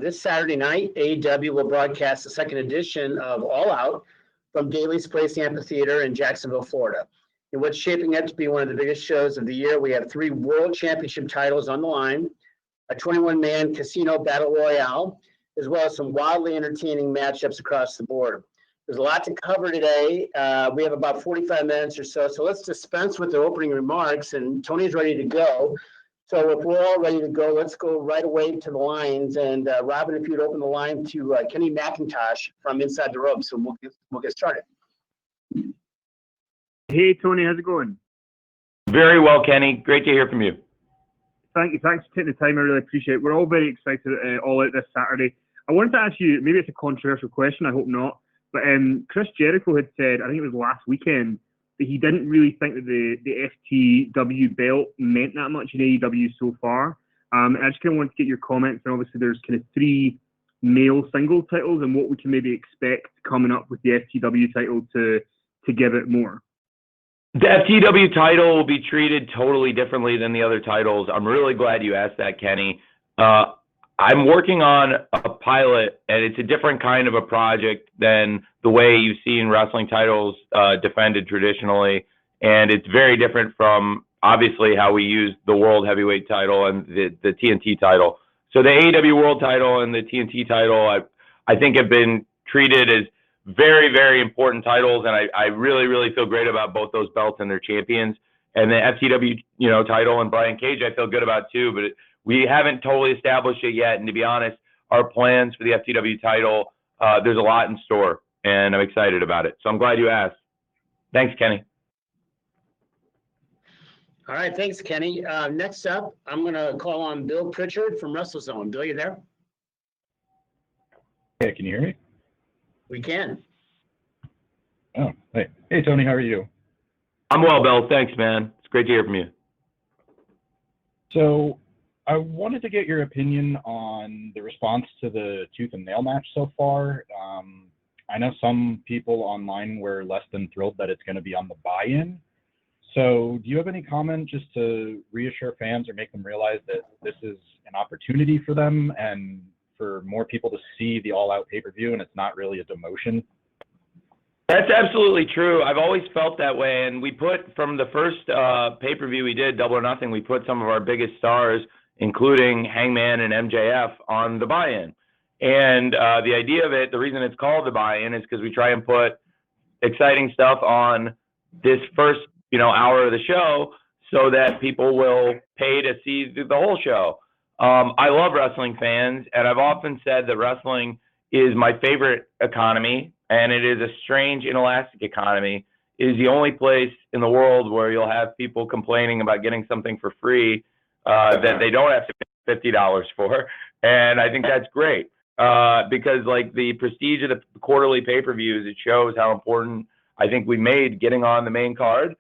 This Saturday night, AEW will broadcast the second edition of All Out from Daly's Place Amphitheater in Jacksonville, Florida. In what's shaping up to be one of the biggest shows of the year, we have 3 World Championship titles on the line, a 21-man casino battle royale, as well as some wildly entertaining matchups across the board. There's a lot to cover today. We have about 45 minutes or so, so let's dispense with the opening remarks, and Tony's ready to go. So if we're all ready to go, let's go right away to the lines. And Robin, if you'd open the line to Kenny McIntosh from Inside the Ropes, and we'll get started. Hey, Tony, how's it going? Very well, Kenny. Great to hear from you. Thank you. Thanks for taking the time. I really appreciate it. We're all very excited All Out this Saturday. I wanted to ask you, maybe it's a controversial question, I hope not, but Chris Jericho had said, I think it was last weekend, that he didn't really think that the FTW belt meant that much in AEW so far. And I just kind of wanted to get your comments. And obviously there's kind of 3 male single titles and what we can maybe expect coming up with the FTW title to give it more. The FTW title will be treated totally differently than the other titles. I'm really glad you asked that, Kenny. I'm working on a pilot, and it's a different kind of a project than the way you've seen wrestling titles defended traditionally. And it's very different from, obviously, how we use the World Heavyweight title and the TNT title. So the AEW World title and the TNT title, I think have been treated as very, very important titles. And I really, really feel great about both those belts and their champions. And the FTW, title and Brian Cage, I feel good about too, but we haven't totally established it yet. And to be honest, our plans for the FTW title, there's a lot in store, and I'm excited about it. So I'm glad you asked. Thanks, Kenny. All right, thanks, Kenny. Next up, I'm going to call on Bill Pritchard from WrestleZone. Bill, you there? Hey, can you hear me? We can. Oh, hey. Hey, Tony, how are you? I'm well, Bill. Thanks, man. It's great to hear from you. So I wanted to get your opinion on the response to the tooth and nail match so far. I know some people online were less than thrilled that it's going to be on the buy-in. So do you have any comment just to reassure fans or make them realize that this is an opportunity for them and for more people to see the All Out pay-per-view and it's not really a demotion? That's absolutely true. I've always felt that way. And we put, from the first pay-per-view we did, Double or Nothing, we put some of our biggest stars, including Hangman and MJF, on the buy-in. And the idea of it, the reason it's called the buy-in is because we try and put exciting stuff on this first, hour of the show so that people will pay to see the whole show. I love wrestling fans, and I've often said that wrestling is my favorite economy, and it is a strange, inelastic economy. It is the only place in the world where you'll have people complaining about getting something for free that they don't have to pay $50 for. And I think that's great because, like, the prestige of the quarterly pay-per-views, it shows how important I think we made getting on the main card.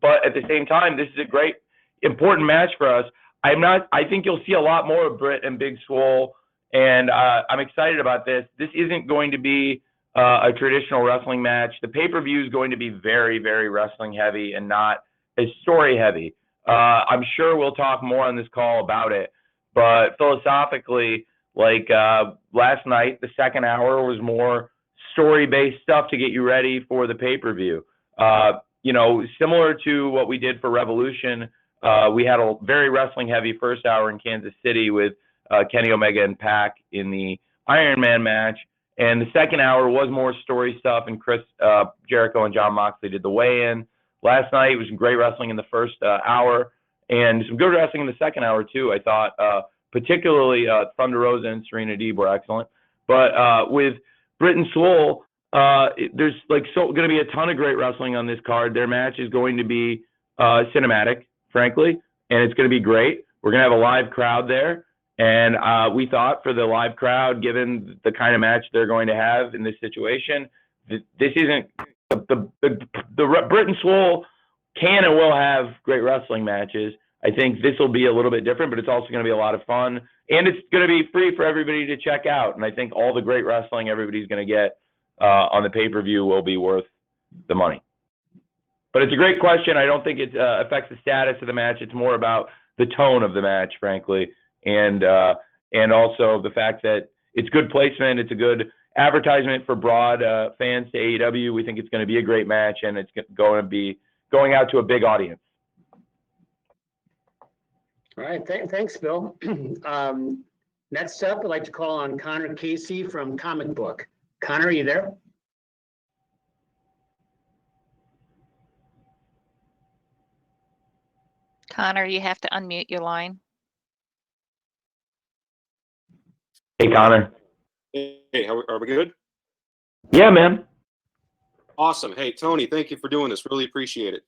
But at the same time, this is a great, important match for us. I think you'll see a lot more of Britt and Big Swole, and I'm excited about this. This isn't going to be a traditional wrestling match. The pay-per-view is going to be very, very wrestling heavy and not as story heavy. I'm sure we'll talk more on this call about it, but philosophically, like last night, the second hour was more story-based stuff to get you ready for the pay-per-view. Similar to what we did for Revolution, we had a very wrestling-heavy first hour in Kansas City with Kenny Omega and Pac in the Iron Man match. And the second hour was more story stuff, and Chris Jericho and Jon Moxley did the weigh-in. Last night, it was some great wrestling in the first hour, and some good wrestling in the second hour, too. I thought particularly Thunder Rosa and Serena Deeb were excellent. But with Britt and Swole, there's going to be a ton of great wrestling on this card. Their match is going to be cinematic, frankly, and it's going to be great. We're going to have a live crowd there. And we thought for the live crowd, given the kind of match they're going to have in this situation, this isn't the Britt and Swole can and will have great wrestling matches. I think this will be a little bit different, but it's also going to be a lot of fun. And it's going to be free for everybody to check out. And I think all the great wrestling everybody's going to get on the pay-per-view will be worth the money. But it's a great question. I don't think it affects the status of the match. It's more about the tone of the match, frankly. And also the fact that it's good placement. It's a good advertisement for broad fans to AEW. We think it's going to be a great match, and it's going to be going out to a big audience. All right, thanks, Bill. Next up, I'd like to call on Connor Casey from Comic Book. Connor, are you there? Connor, you have to unmute your line. Hey, Connor. Hey, are we good? Yeah, man. Awesome. Hey, Tony, thank you for doing this. Really appreciate it.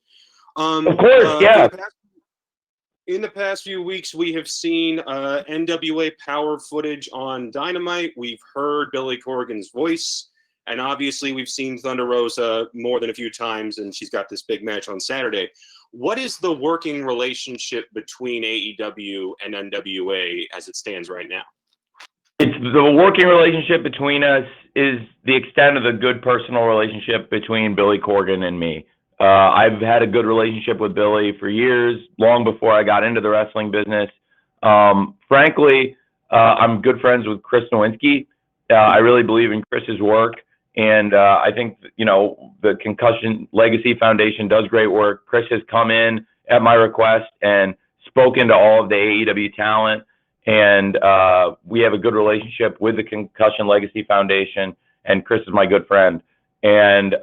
Of course, yeah. In the past few weeks, we have seen NWA power footage on Dynamite. We've heard Billy Corgan's voice, and obviously we've seen Thunder Rosa more than a few times, and she's got this big match on Saturday. What is the working relationship between AEW and NWA as it stands right now? It's the working relationship between us is the extent of the good personal relationship between Billy Corgan and me. I've had a good relationship with Billy for years, long before I got into the wrestling business. Frankly, I'm good friends with Chris Nowinski. I really believe in Chris's work, and I think the Concussion Legacy Foundation does great work. Chris has come in at my request and spoken to all of the AEW talent, and we have a good relationship with the Concussion Legacy Foundation, and Chris is my good friend. And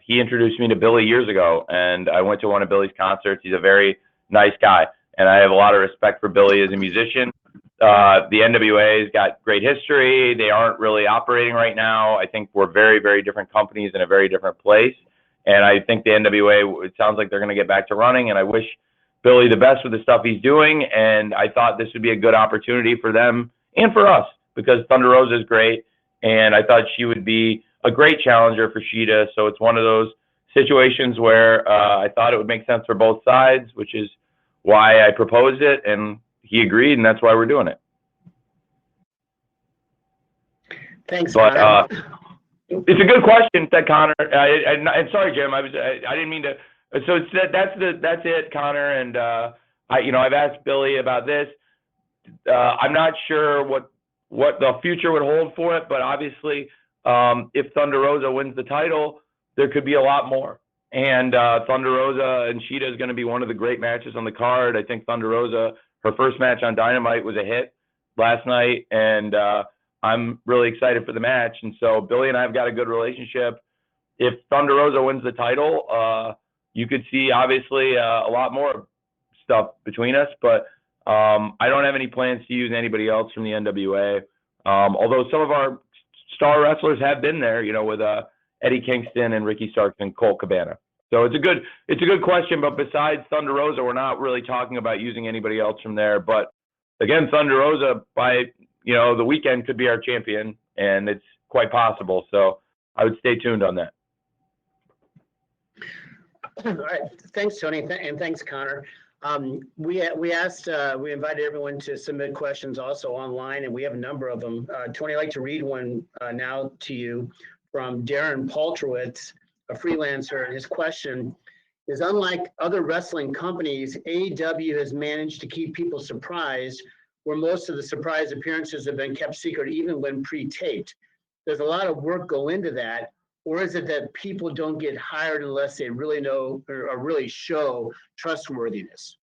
he introduced me to Billy years ago, and I went to one of Billy's concerts. He's a very nice guy, and I have a lot of respect for Billy as a musician. The NWA's got great history. They aren't really operating right now. I think we're very, very different companies in a very different place. And I think the NWA, it sounds like they're going to get back to running, and I wish Billy the best with the stuff he's doing. And I thought this would be a good opportunity for them and for us, because Thunder Rosa is great, and I thought she would be a great challenger for Shida. So it's one of those situations where I thought it would make sense for both sides, which is why I proposed it, and he agreed, and that's why we're doing it. Thanks, But Connor. it's a good question, Connor. And sorry, Jim. I didn't mean to. So that's it, Connor. And I've asked Billy about this. I'm not sure what the future would hold for it, but obviously, if Thunder Rosa wins the title, there could be a lot more. And Thunder Rosa and Shida is going to be one of the great matches on the card. I think Thunder Rosa, her first match on Dynamite was a hit last night, and I'm really excited for the match. And so Billy and I have got a good relationship. If Thunder Rosa wins the title, you could see obviously a lot more stuff between us, but I don't have any plans to use anybody else from the NWA. Although some of our star wrestlers have been there, with Eddie Kingston and Ricky Starks and Colt Cabana. So it's a good question. But besides Thunder Rosa, we're not really talking about using anybody else from there. But again, Thunder Rosa by the weekend could be our champion, and it's quite possible. So I would stay tuned on that. All right, thanks, Tony, and thanks, Connor. We invited everyone to submit questions also online, and we have a number of them. Tony, I'd like to read one now to you from Darren Paltrowitz, a freelancer. And his question is, unlike other wrestling companies, AEW has managed to keep people surprised, where most of the surprise appearances have been kept secret even when pre-taped. There's a lot of work go into that. Or is it that people don't get hired unless they really know or really show trustworthiness?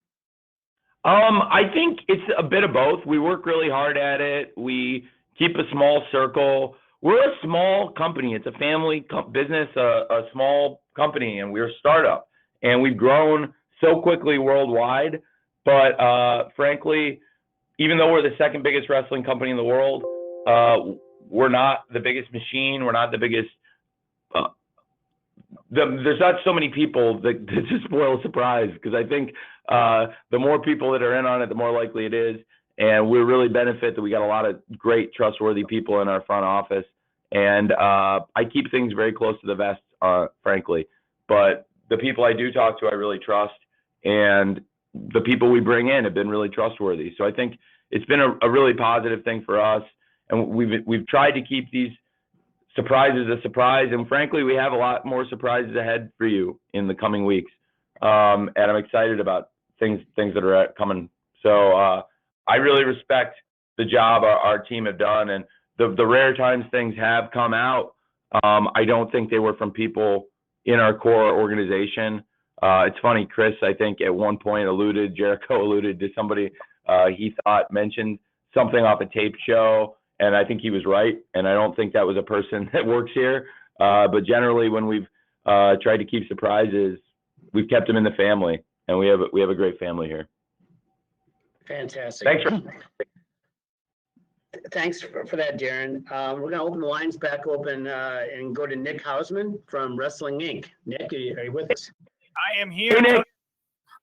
I think it's a bit of both. We work really hard at it. We keep a small circle. We're a small company. It's a family business, a small company, and we're a startup. And we've grown so quickly worldwide. But frankly, even though we're the second biggest wrestling company in the world, we're not the biggest machine. We're not the biggest. There's not so many people that just spoil a surprise, because I think the more people that are in on it, the more likely it is. And we really benefit that we got a lot of great, trustworthy people in our front office. And I keep things very close to the vest, frankly. But the people I do talk to, I really trust. And the people we bring in have been really trustworthy. So I think it's been a really positive thing for us. And we've tried to keep these surprises a surprise, and frankly, we have a lot more surprises ahead for you in the coming weeks. And I'm excited about things that are coming. So I really respect the job our team have done, and the rare times things have come out, I don't think they were from people in our core organization. It's funny, Chris, I think at one point Jericho alluded to somebody he thought mentioned something off a tape show, and I think he was right. And I don't think that was a person that works here. But generally, when we've tried to keep surprises, we've kept them in the family, and we have a great family here. Fantastic. Thanks For that, Darren. We're going to open the lines back open and go to Nick Hausman from Wrestling Inc. Nick, are you with us? I am here. Hey, Nick.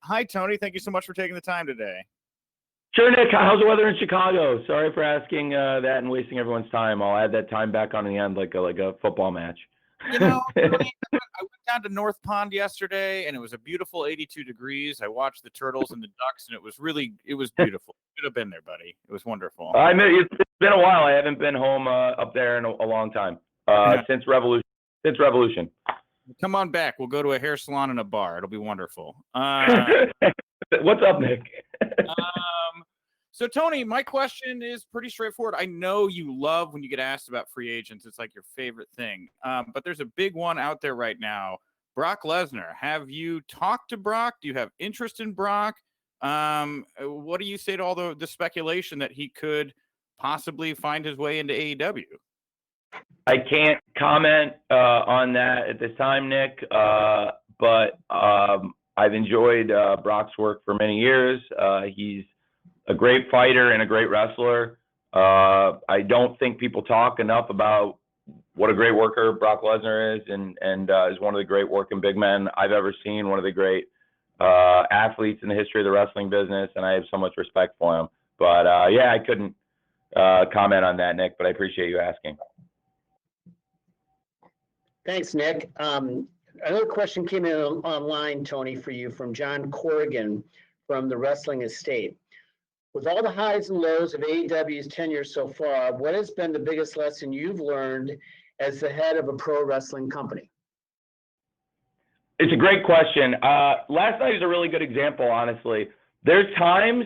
Hi, Tony. Thank you so much for taking the time today. Sure, Nick. How's the weather in Chicago? Sorry for asking that and wasting everyone's time. I'll add that time back on the end like a football match. You know, I went down to North Pond yesterday, and it was a beautiful 82 degrees. I watched the turtles and the ducks, and it was beautiful. You should have been there, buddy. It was wonderful. It's been a while. I haven't been home up there in a long time. Since Revolution. Come on back. We'll go to a hair salon and a bar. It'll be wonderful. What's up, Nick? So, Tony, my question is pretty straightforward. I know you love when you get asked about free agents. It's like your favorite thing. But there's a big one out there right now. Brock Lesnar. Have you talked to Brock? Do you have interest in Brock? What do you say to all the speculation that he could possibly find his way into AEW? I can't comment on that at this time, Nick. But I've enjoyed Brock's work for many years. He's a great fighter and a great wrestler. I don't think people talk enough about what a great worker Brock Lesnar is, and is one of the great working big men I've ever seen, one of the great athletes in the history of the wrestling business, and I have so much respect for him. But yeah, I couldn't comment on that, Nick, but I appreciate you asking. Thanks, Nick. Another question came in online, Tony, for you from John Corrigan from the Wrestling Estate. With all the highs and lows of AEW's tenure so far, what has been the biggest lesson you've learned as the head of a pro wrestling company? It's a great question. Last night is a really good example, honestly. There's times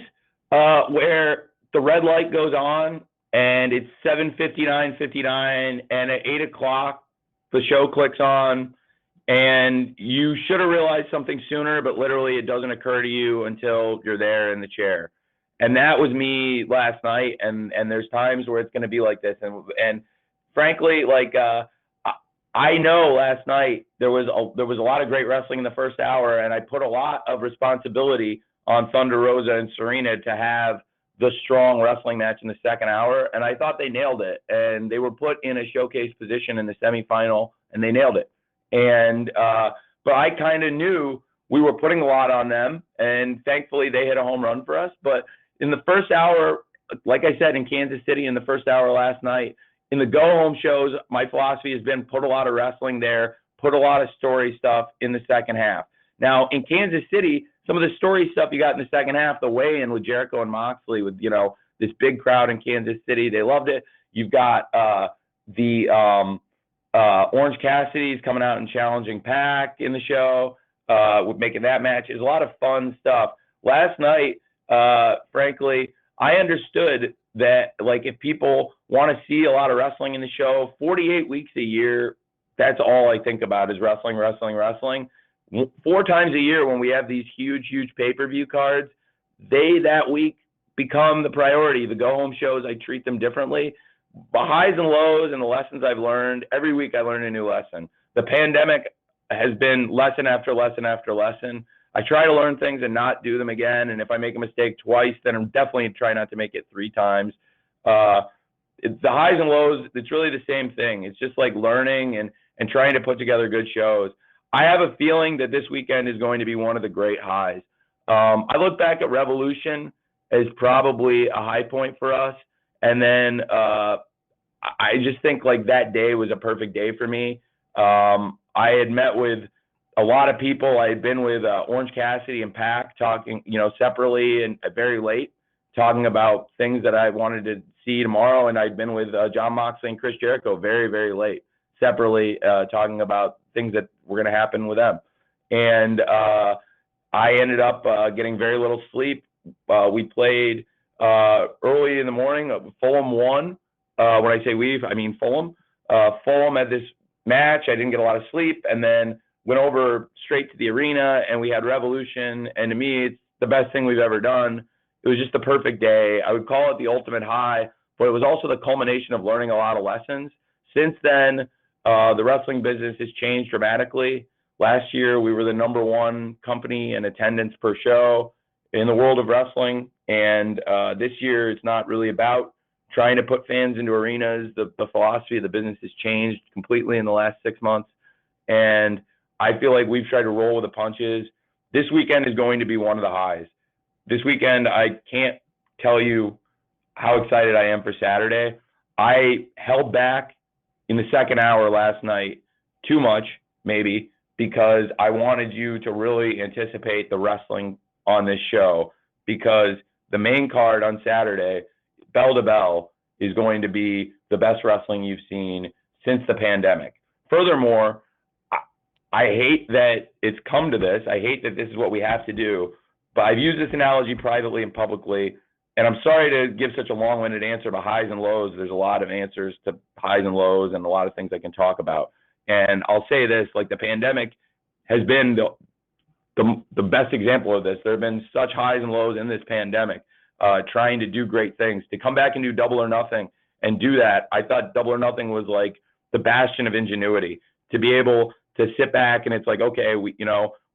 where the red light goes on and it's 7:59, and at 8 o'clock, the show clicks on, and you should have realized something sooner, but literally it doesn't occur to you until you're there in the chair. And that was me last night, and there's times where it's going to be like this. And frankly, like I know last night there was a lot of great wrestling in the first hour, and I put a lot of responsibility on Thunder Rosa and Serena to have the strong wrestling match in the second hour, and I thought they nailed it. And they were put in a showcase position in the semifinal, and they nailed it. And but I kind of knew we were putting a lot on them, and thankfully they hit a home run for us. But in the first hour, like I said, in Kansas City in the first hour last night, in the go-home shows, my philosophy has been put a lot of wrestling there, put a lot of story stuff in the second half. Now, in Kansas City, some of the story stuff you got in the second half, the weigh-in with Jericho and Moxley, with, this big crowd in Kansas City, they loved it. You've got the Orange Cassidy's coming out and challenging Pac in the show, with making that match. It's a lot of fun stuff. Last night, frankly, I understood that, like, if people want to see a lot of wrestling in the show, 48 weeks a year, that's all I think about is wrestling. 4 times a year when we have these huge pay-per-view cards, they that week become the priority. The go-home shows, I treat them differently. The highs and lows and the lessons I've learned, every week I learn a new lesson. The pandemic has been lesson after lesson after lesson. I try to learn things and not do them again. And if I make a mistake twice, then I'm definitely try not to make it 3 times. The highs and lows, it's really the same thing. It's just like learning and trying to put together good shows. I have a feeling that this weekend is going to be one of the great highs. I look back at Revolution as probably a high point for us. And then I just think like that day was a perfect day for me. I had met with a lot of people. I had been with Orange Cassidy and Pac talking, separately and very late, talking about things that I wanted to see tomorrow. And I'd been with Jon Moxley and Chris Jericho very, very late, separately, talking about things that were going to happen with them. And I ended up getting very little sleep. We played early in the morning. Fulham won. When I say we've, I mean Fulham. Fulham had this match. I didn't get a lot of sleep, and then went over straight to the arena, and we had Revolution. And to me, it's the best thing we've ever done. It was just the perfect day. I would call it the ultimate high, but it was also the culmination of learning a lot of lessons. Since then, the wrestling business has changed dramatically. Last year, we were the #1 company in attendance per show in the world of wrestling. And this year, it's not really about trying to put fans into arenas. The philosophy of the business has changed completely in the last 6 months. And I feel like we've tried to roll with the punches. This weekend is going to be one of the highs. This weekend, I can't tell you how excited I am for Saturday. I held back in the second hour last night too much, maybe, because I wanted you to really anticipate the wrestling on this show, because the main card on Saturday, bell to bell, is going to be the best wrestling you've seen since the pandemic. Furthermore, I hate that it's come to this. I hate that this is what we have to do, but I've used this analogy privately and publicly, and I'm sorry to give such a long-winded answer about highs and lows. There's a lot of answers to highs and lows and a lot of things I can talk about. And I'll say this, like, the pandemic has been the best example of this. There have been such highs and lows in this pandemic, trying to do great things. To come back and do Double or Nothing and do that, I thought Double or Nothing was like the bastion of ingenuity. To be able to sit back and it's like, okay, we,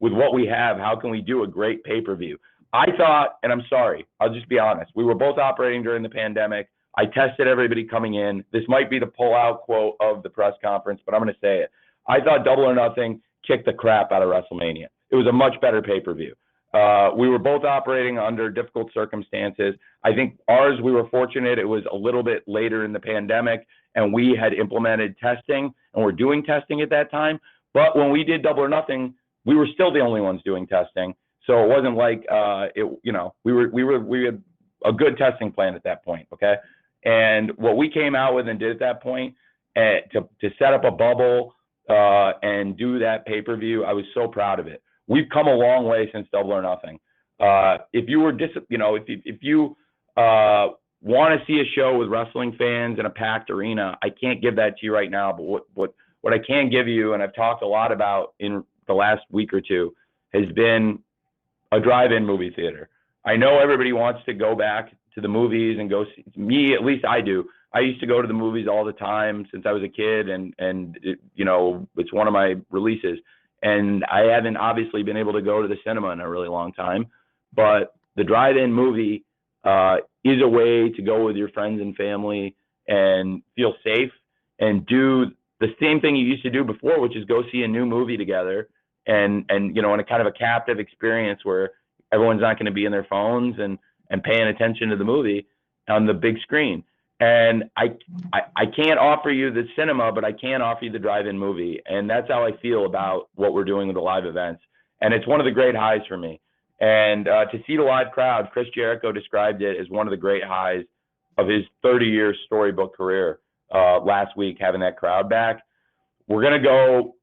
with what we have, how can we do a great pay-per-view? I thought, and I'm sorry, I'll just be honest, we were both operating during the pandemic. I tested everybody coming in. This might be the pull-out quote of the press conference, but I'm going to say it. I thought Double or Nothing kicked the crap out of WrestleMania. It was a much better pay-per-view. We were both operating under difficult circumstances. I think ours, we were fortunate. It was a little bit later in the pandemic, and we had implemented testing, and we're doing testing at that time. But when we did Double or Nothing, we were still the only ones doing testing. So it wasn't like we had a good testing plan at that point. Okay. And what we came out with and did at that point, to set up a bubble and do that pay-per-view, I was so proud of it. We've come a long way since Double or Nothing. If you were if you want to see a show with wrestling fans in a packed arena, I can't give that to you right now. But what I can give you, and I've talked a lot about in the last week or two, has been a drive-in movie theater. I know everybody wants to go back to the movies and go see. Me, at least I do. I used to go to the movies all the time since I was a kid, and it's one of my releases. And I haven't obviously been able to go to the cinema in a really long time. But the drive-in movie is a way to go with your friends and family and feel safe and do the same thing you used to do before, which is go see a new movie together. And in a kind of a captive experience where everyone's not going to be in their phones and paying attention to the movie on the big screen. And I can't offer you the cinema, but I can offer you the drive-in movie. And that's how I feel about what we're doing with the live events. And it's one of the great highs for me. And to see the live crowd, Chris Jericho described it as one of the great highs of his 30-year storybook career last week, having that crowd back. We're going to go.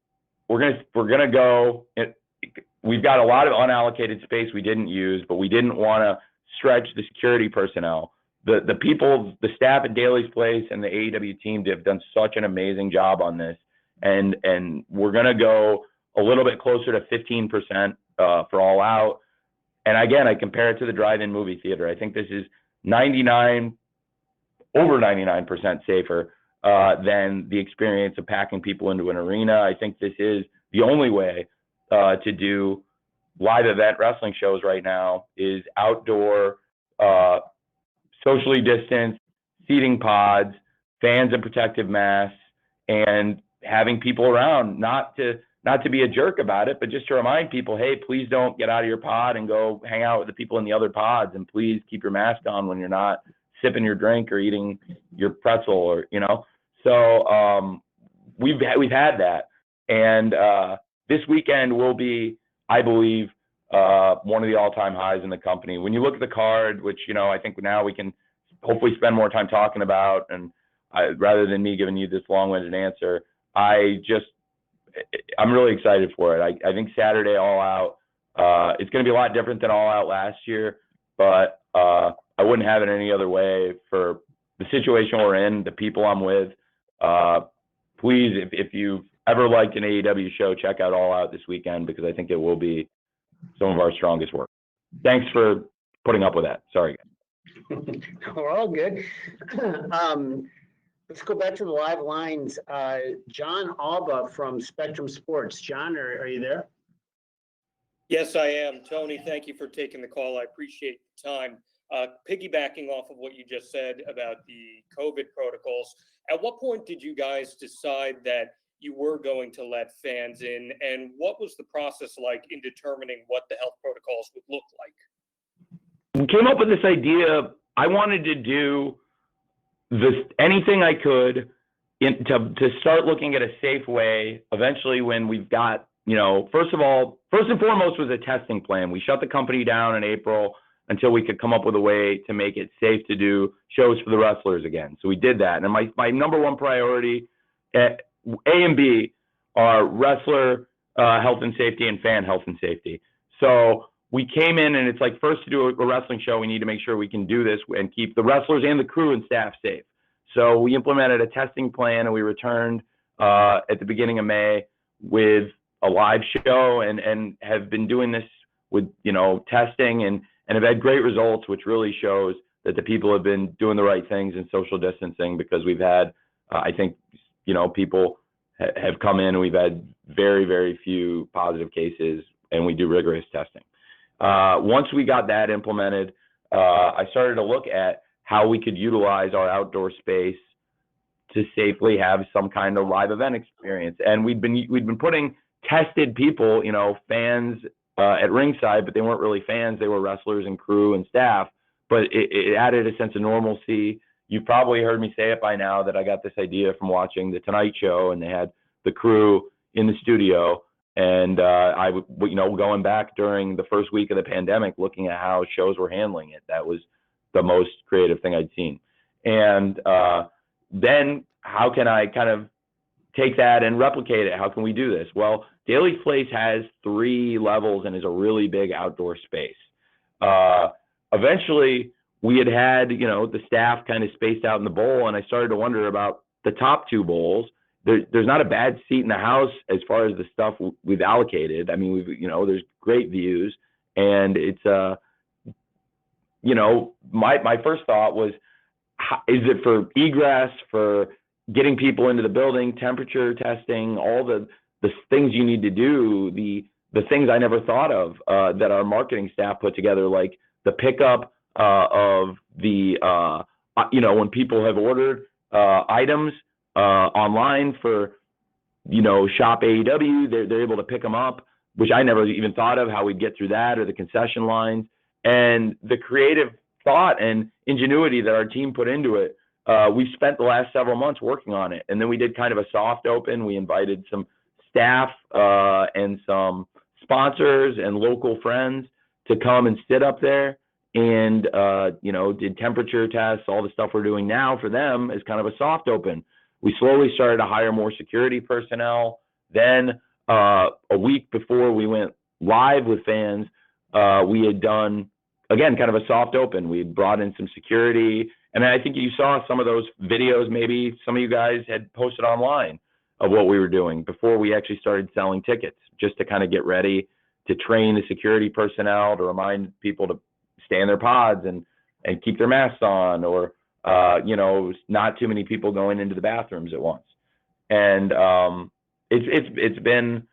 We've got a lot of unallocated space we didn't use, but we didn't want to stretch the security personnel. The people, the staff at Daly's Place and the AEW team have done such an amazing job on this. And we're going to go a little bit closer to 15% for All Out. And again, I compare it to the drive-in movie theater. I think this is over 99% safer than the experience of packing people into an arena. I think this is the only way to do live event wrestling shows right now is outdoor, socially distanced, seating pods, fans in protective masks, and having people around, not to be a jerk about it, but just to remind people, hey, please don't get out of your pod and go hang out with the people in the other pods, and please keep your mask on when you're not sipping your drink or eating your pretzel, or So we've had that, and this weekend will be, I believe, one of the all-time highs in the company. When you look at the card, which I think now we can hopefully spend more time talking about, and rather than me giving you this long-winded answer, I'm really excited for it. I think Saturday All Out, it's going to be a lot different than All Out last year, but I wouldn't have it any other way for the situation we're in, the people I'm with, please, if you've ever liked an AEW show, check out All Out this weekend, because I think it will be some of our strongest work. Thanks for putting up with that. Sorry, guys. We're all good. Let's go back to the live lines. John Alba from Spectrum Sports. John, are you there? Yes, I am. Tony, thank you for taking the call. I appreciate the time. Piggybacking off of what you just said about the COVID protocols, at what point did you guys decide that you were going to let fans in, and what was the process like in determining what the health protocols would look like? We came up with this idea. I wanted to do anything I could to start looking at a safe way. Eventually, when we've got, first and foremost was a testing plan. We shut the company down in April until we could come up with a way to make it safe to do shows for the wrestlers again. So we did that. And my number one priority, A and B, are wrestler health and safety and fan health and safety. So we came in, and it's like, first, to do a wrestling show, we need to make sure we can do this and keep the wrestlers and the crew and staff safe. So we implemented a testing plan, and we returned at the beginning of May with a live show, and have been doing this with, testing, and have had great results, which really shows that the people have been doing the right things in social distancing, because we've had, I think, people have come in, and we've had very, very few positive cases, and we do rigorous testing. Once we got that implemented, I started to look at how we could utilize our outdoor space to safely have some kind of live event experience. And we'd been putting tested people, fans at ringside, but they weren't really fans. They were wrestlers and crew and staff, but it added a sense of normalcy. You've probably heard me say it by now that I got this idea from watching The Tonight Show, and they had the crew in the studio. And I would, going back during the first week of the pandemic, looking at how shows were handling it, that was the most creative thing I'd seen. And then how can I kind of take that and replicate it? How can we do this? Well, Daly's Place has 3 levels and is a really big outdoor space. Eventually, we had the staff kind of spaced out in the bowl, and I started to wonder about the top 2 bowls. There's not a bad seat in the house as far as the stuff we've allocated. I mean, there's great views, and it's my first thought was, is it for egress, for getting people into the building, temperature testing, all the things you need to do, the things I never thought of that our marketing staff put together, like the pickup of the when people have ordered items online for shop AEW, they're able to pick them up, which I never even thought of how we'd get through that, or the concession lines, and the creative thought and ingenuity that our team put into it. We've spent the last several months working on it, and then we did kind of a soft open. We invited some staff and some sponsors and local friends to come and sit up there, and did temperature tests, all the stuff we're doing now for them as kind of a soft open. We slowly started to hire more security personnel. Then a week before we went live with fans, we had done, again, kind of a soft open. We had brought in some security. And I think you saw some of those videos, maybe some of you guys had posted online of what we were doing before we actually started selling tickets, just to kind of get ready to train the security personnel, to remind people to stay in their pods and keep their masks on, or not too many people going into the bathrooms at once. And it's been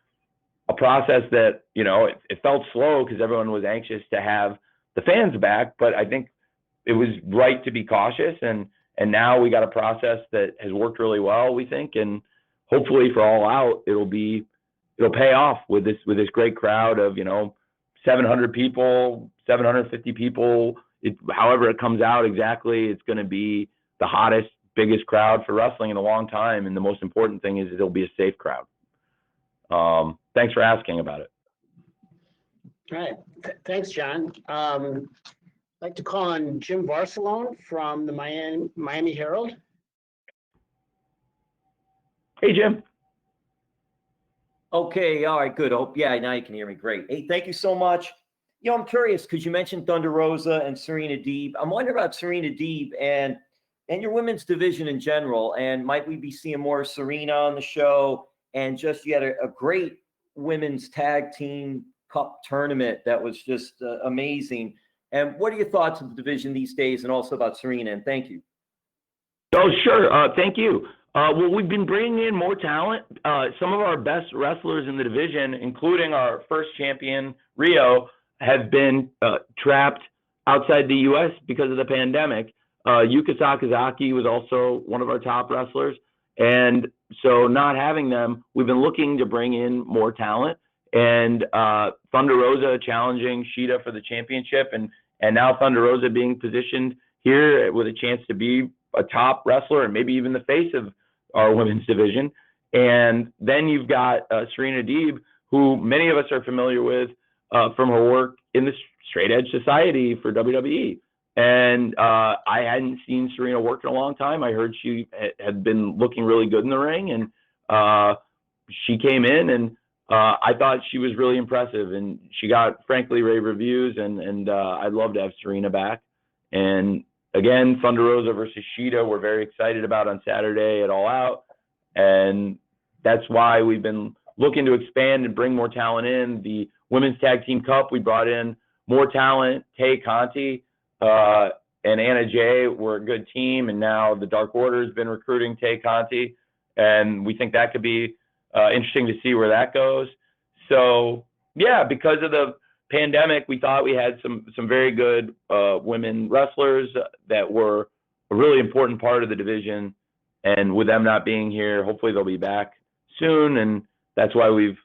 a process that, it felt slow because everyone was anxious to have the fans back, but I think it was right to be cautious. And now we got a process that has worked really well, we think, and hopefully for All Out, it'll pay off with this great crowd of, 700 people, 750 people. However it comes out exactly, it's going to be the hottest, biggest crowd for wrestling in a long time. And the most important thing is it'll be a safe crowd. Thanks for asking about it. All right. Thanks, John. I'd like to call on Jim Barcelone from the Miami Herald. Hey, Jim. Okay, all right, good. Oh, yeah, now you can hear me. Great. Hey, thank you so much. I'm curious because you mentioned Thunder Rosa and Serena Deeb. I'm wondering about Serena Deeb, and and your women's division in general. And might we be seeing more Serena on the show? And just you had a great women's tag team cup tournament that was just amazing. And what are your thoughts of the division these days, and also about Serena? And thank you. Oh, sure. Thank you. Well, we've been bringing in more talent. Some of our best wrestlers in the division, including our first champion, Rio, have been trapped outside the U.S. because of the pandemic. Yuka Sakazaki was also one of our top wrestlers. And so not having them, we've been looking to bring in more talent. And Thunder Rosa challenging Shida for the championship. And now Thunder Rosa being positioned here with a chance to be a top wrestler and maybe even the face of our women's division. And then you've got Serena Deeb, who many of us are familiar with from her work in the Straight Edge Society for WWE. And I hadn't seen Serena work in a long time. I heard she had been looking really good in the ring, and she came in, and I thought she was really impressive, and she got, frankly, rave reviews, and I'd love to have Serena back. And again, Thunder Rosa versus Shida, we're very excited about on Saturday at All Out, and that's why we've been looking to expand and bring more talent in. The Women's Tag Team Cup, we brought in more talent. Tay Conti and Anna Jay were a good team, and now the Dark Order has been recruiting Tay Conti, and we think that could be interesting to see where that goes. So, yeah, because of the pandemic, we thought we had some very good women wrestlers that were a really important part of the division, and with them not being here, hopefully they'll be back soon, and that's why we've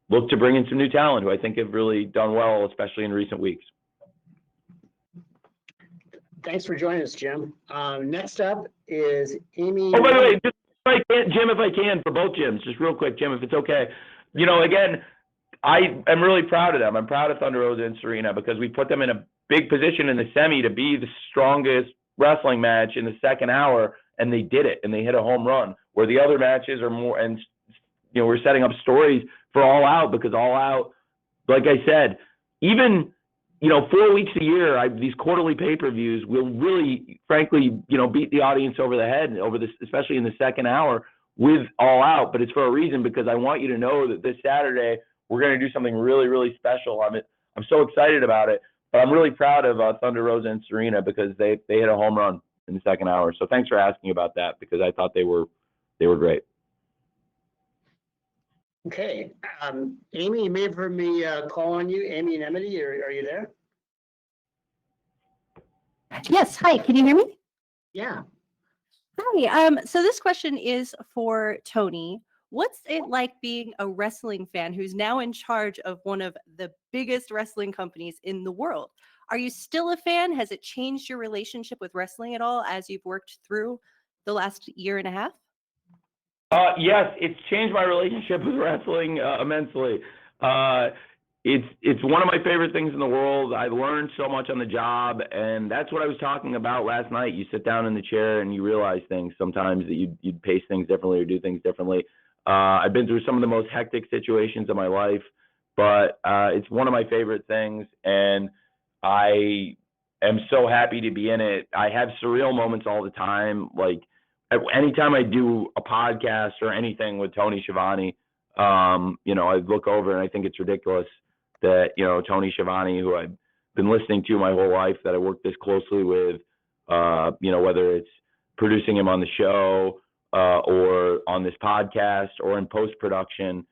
looked to bring in some new talent who I think have really done well, especially in recent weeks. Thanks for joining us, Jim. Next up is Amy. Oh, by the way, just if I can, Jim, if I can, for both Jims, just real quick, Jim, if it's okay. You know, again, I am really proud of them. I'm proud of Thunder Rosa and Serena because we put them in a big position in the semi to be the strongest wrestling match in the second hour, and they did it, and they hit a home run, where the other matches are more, and, you know, we're setting up stories for All Out, because All Out, like I said, even, you know, 4 weeks a year, these quarterly pay-per-views will really, frankly, you know, beat the audience over the head over this, especially in the second hour with All Out. But it's for a reason, because I want you to know that this Saturday we're going to do something really, really special. I'm so excited about it. But I'm really proud of Thunder Rosa and Serena because they hit a home run in the second hour. So thanks for asking about that, because I thought they were great. Okay. Amy, you may have heard me call on you. Amy and Emily, are you there? Yes. Hi. Can you hear me? Yeah. Hi. So this question is for Tony. What's it like being a wrestling fan who's now in charge of one of the biggest wrestling companies in the world? Are you still a fan? Has it changed your relationship with wrestling at all as you've worked through the last year and a half? Yes, it's changed my relationship with wrestling immensely. It's one of my favorite things in the world. I learned so much on the job, and that's what I was talking about last night. You sit down in the chair and you realize things sometimes, that you'd pace things differently or do things differently. I've been through some of the most hectic situations of my life, but it's one of my favorite things, and I am so happy to be in it. I have surreal moments all the time, like anytime I do a podcast or anything with Tony Schiavone, you know, I look over and I think it's ridiculous that, you know, Tony Schiavone, who I've been listening to my whole life, that I work this closely with, you know, whether it's producing him on the show or on this podcast or in post-production,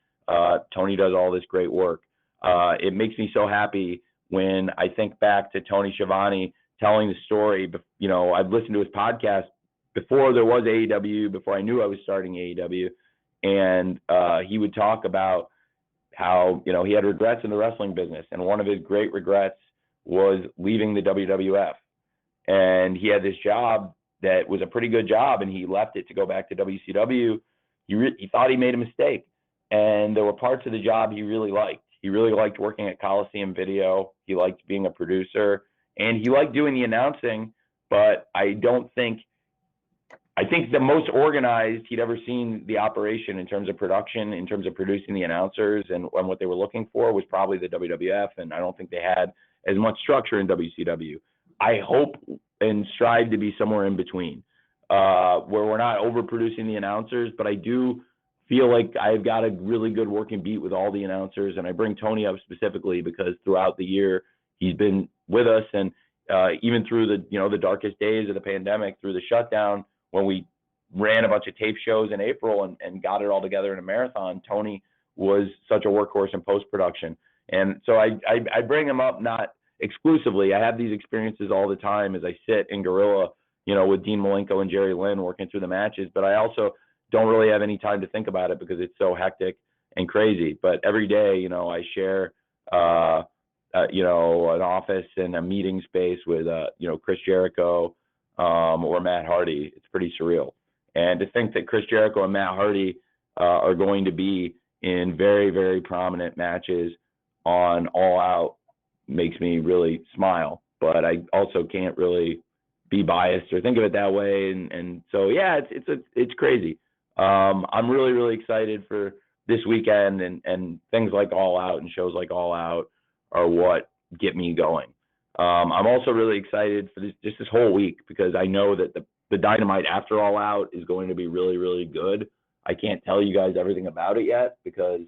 Tony does all this great work. It makes me so happy when I think back to Tony Schiavone telling the story. You know, I've listened to his podcast before there was AEW, before I knew I was starting AEW, and he would talk about how, you know, he had regrets in the wrestling business, and one of his great regrets was leaving the WWF. And he had this job that was a pretty good job, and he left it to go back to WCW. He thought he made a mistake, and there were parts of the job he really liked. He really liked working at Coliseum Video. He liked being a producer, and he liked doing the announcing, but I think the most organized he'd ever seen the operation in terms of production, in terms of producing the announcers and what they were looking for, was probably the WWF, and I don't think they had as much structure in WCW. I hope and strive to be somewhere in between, where we're not overproducing the announcers, but I do feel like I've got a really good working beat with all the announcers. And I bring Tony up specifically because throughout the year, he's been with us. And even through the darkest days of the pandemic, through the shutdown, when we ran a bunch of tape shows in April and got it all together in a marathon, Tony was such a workhorse in post-production. And so I bring him up not exclusively. I have these experiences all the time as I sit in Gorilla, with Dean Malenko and Jerry Lynn working through the matches, but I also don't really have any time to think about it because it's so hectic and crazy. But every day, I share, an office and a meeting space with, Chris Jericho or Matt Hardy. It's pretty surreal. And to think that Chris Jericho and Matt Hardy are going to be in very, very prominent matches on All Out makes me really smile. But I also can't really be biased or think of it that way. And so, yeah, it's crazy. I'm really, really excited for this weekend, and things like All Out and shows like All Out are what get me going. I'm also really excited for this whole week because I know that the Dynamite after All Out is going to be really, really good. I can't tell you guys everything about it yet because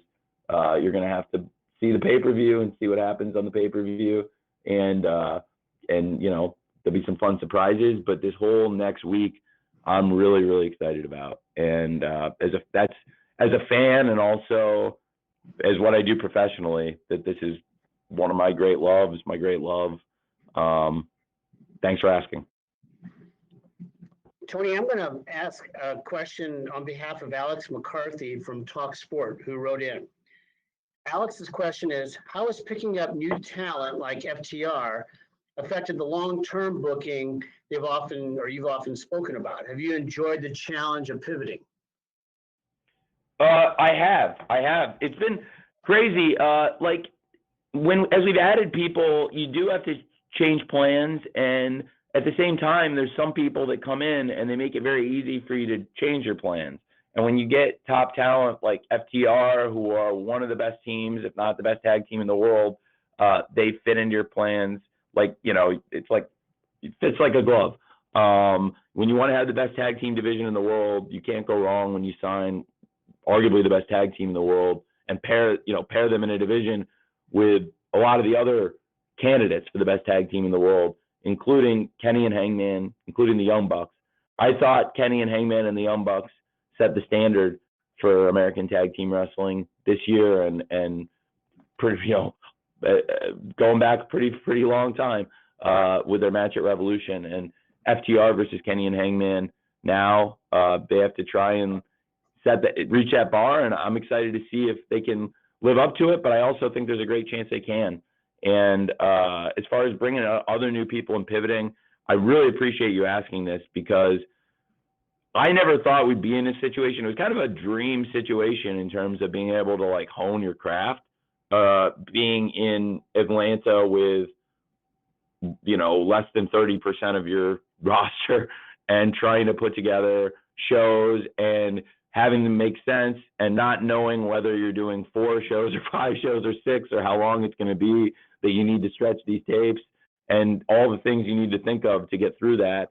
you're going to have to see the pay-per-view and see what happens on the pay-per-view. And there'll be some fun surprises, but this whole next week, I'm really, really excited about. And as a fan and also as what I do professionally, that this is one of my great loves, my great love. Thanks for asking. Tony, I'm going to ask a question on behalf of Alex McCarthy from Talk Sport, who wrote in. Alex's question is, how has picking up new talent like FTR affected the long-term booking you've often spoken about? Have you enjoyed the challenge of pivoting? I have. It's been crazy. As we've added people, you do have to change plans, and at the same time, there's some people that come in and they make it very easy for you to change your plans. And when you get top talent like FTR, who are one of the best teams, if not the best tag team in the world, they fit into your plans it fits like a glove. When you want to have the best tag team division in the world, you can't go wrong when you sign arguably the best tag team in the world and pair them in a division with a lot of the other candidates for the best tag team in the world, including Kenny and Hangman, including the Young Bucks. I thought Kenny and Hangman and the Young Bucks set the standard for American tag team wrestling this year and pretty, going back a pretty long time with their match at Revolution. And FTR versus Kenny and Hangman now, they have to try and reach that bar, and I'm excited to see if they can live up to it, but I also think there's a great chance they can. And as far as bringing other new people and pivoting, I really appreciate you asking this because I never thought we'd be in this situation. It was kind of a dream situation in terms of being able to hone your craft, being in Atlanta with, less than 30% of your roster and trying to put together shows and having them make sense and not knowing whether you're doing 4 shows or 5 shows or 6 or how long it's going to be, that you need to stretch these tapes and all the things you need to think of to get through that.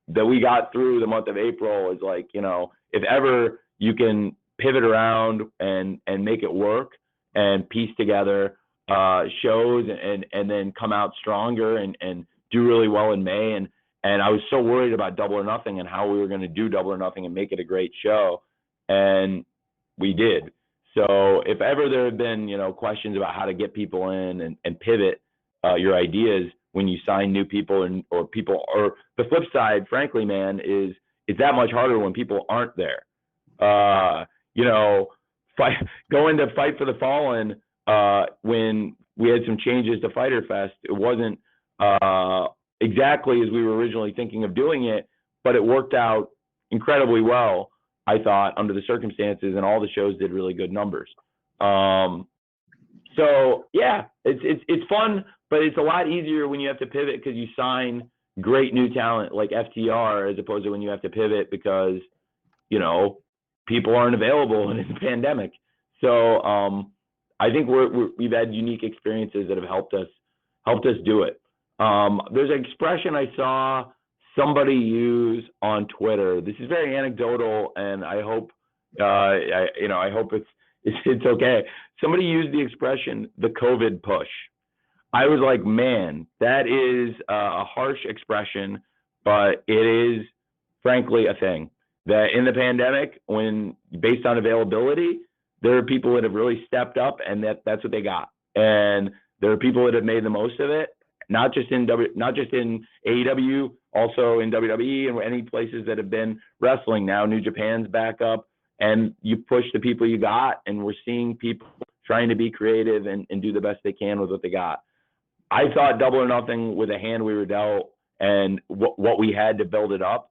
That we got through the month of April is if ever you can pivot around and make it work and piece together shows and then come out stronger and do really well in May. And I was so worried about Double or Nothing and how we were going to do Double or Nothing and make it a great show. And we did. So if ever there have been, questions about how to get people in and pivot your ideas when you sign new people or the flip side, frankly, man, is it's that much harder when people aren't there. Going to Fight for the Fallen when we had some changes to Fyter Fest, it wasn't exactly as we were originally thinking of doing it, but it worked out incredibly well, I thought, under the circumstances, and all the shows did really good numbers. So yeah, it's fun, but it's a lot easier when you have to pivot because you sign great new talent like FTR as opposed to when you have to pivot because, people aren't available and it's a pandemic. So I think we've had unique experiences that have helped us do it. There's an expression I saw somebody use on Twitter. This is very anecdotal, and I hope, I hope it's okay. Somebody used the expression "the COVID push." I was like, man, that is a harsh expression, but it is frankly a thing. That in the pandemic, when based on availability, there are people that have really stepped up, and that's what they got. And there are people that have made the most of it, not just in AEW, also in WWE and any places that have been wrestling. Now New Japan's back up, and you push the people you got, and we're seeing people trying to be creative and do the best they can with what they got. I thought Double or Nothing with a hand we were dealt and what we had to build it up,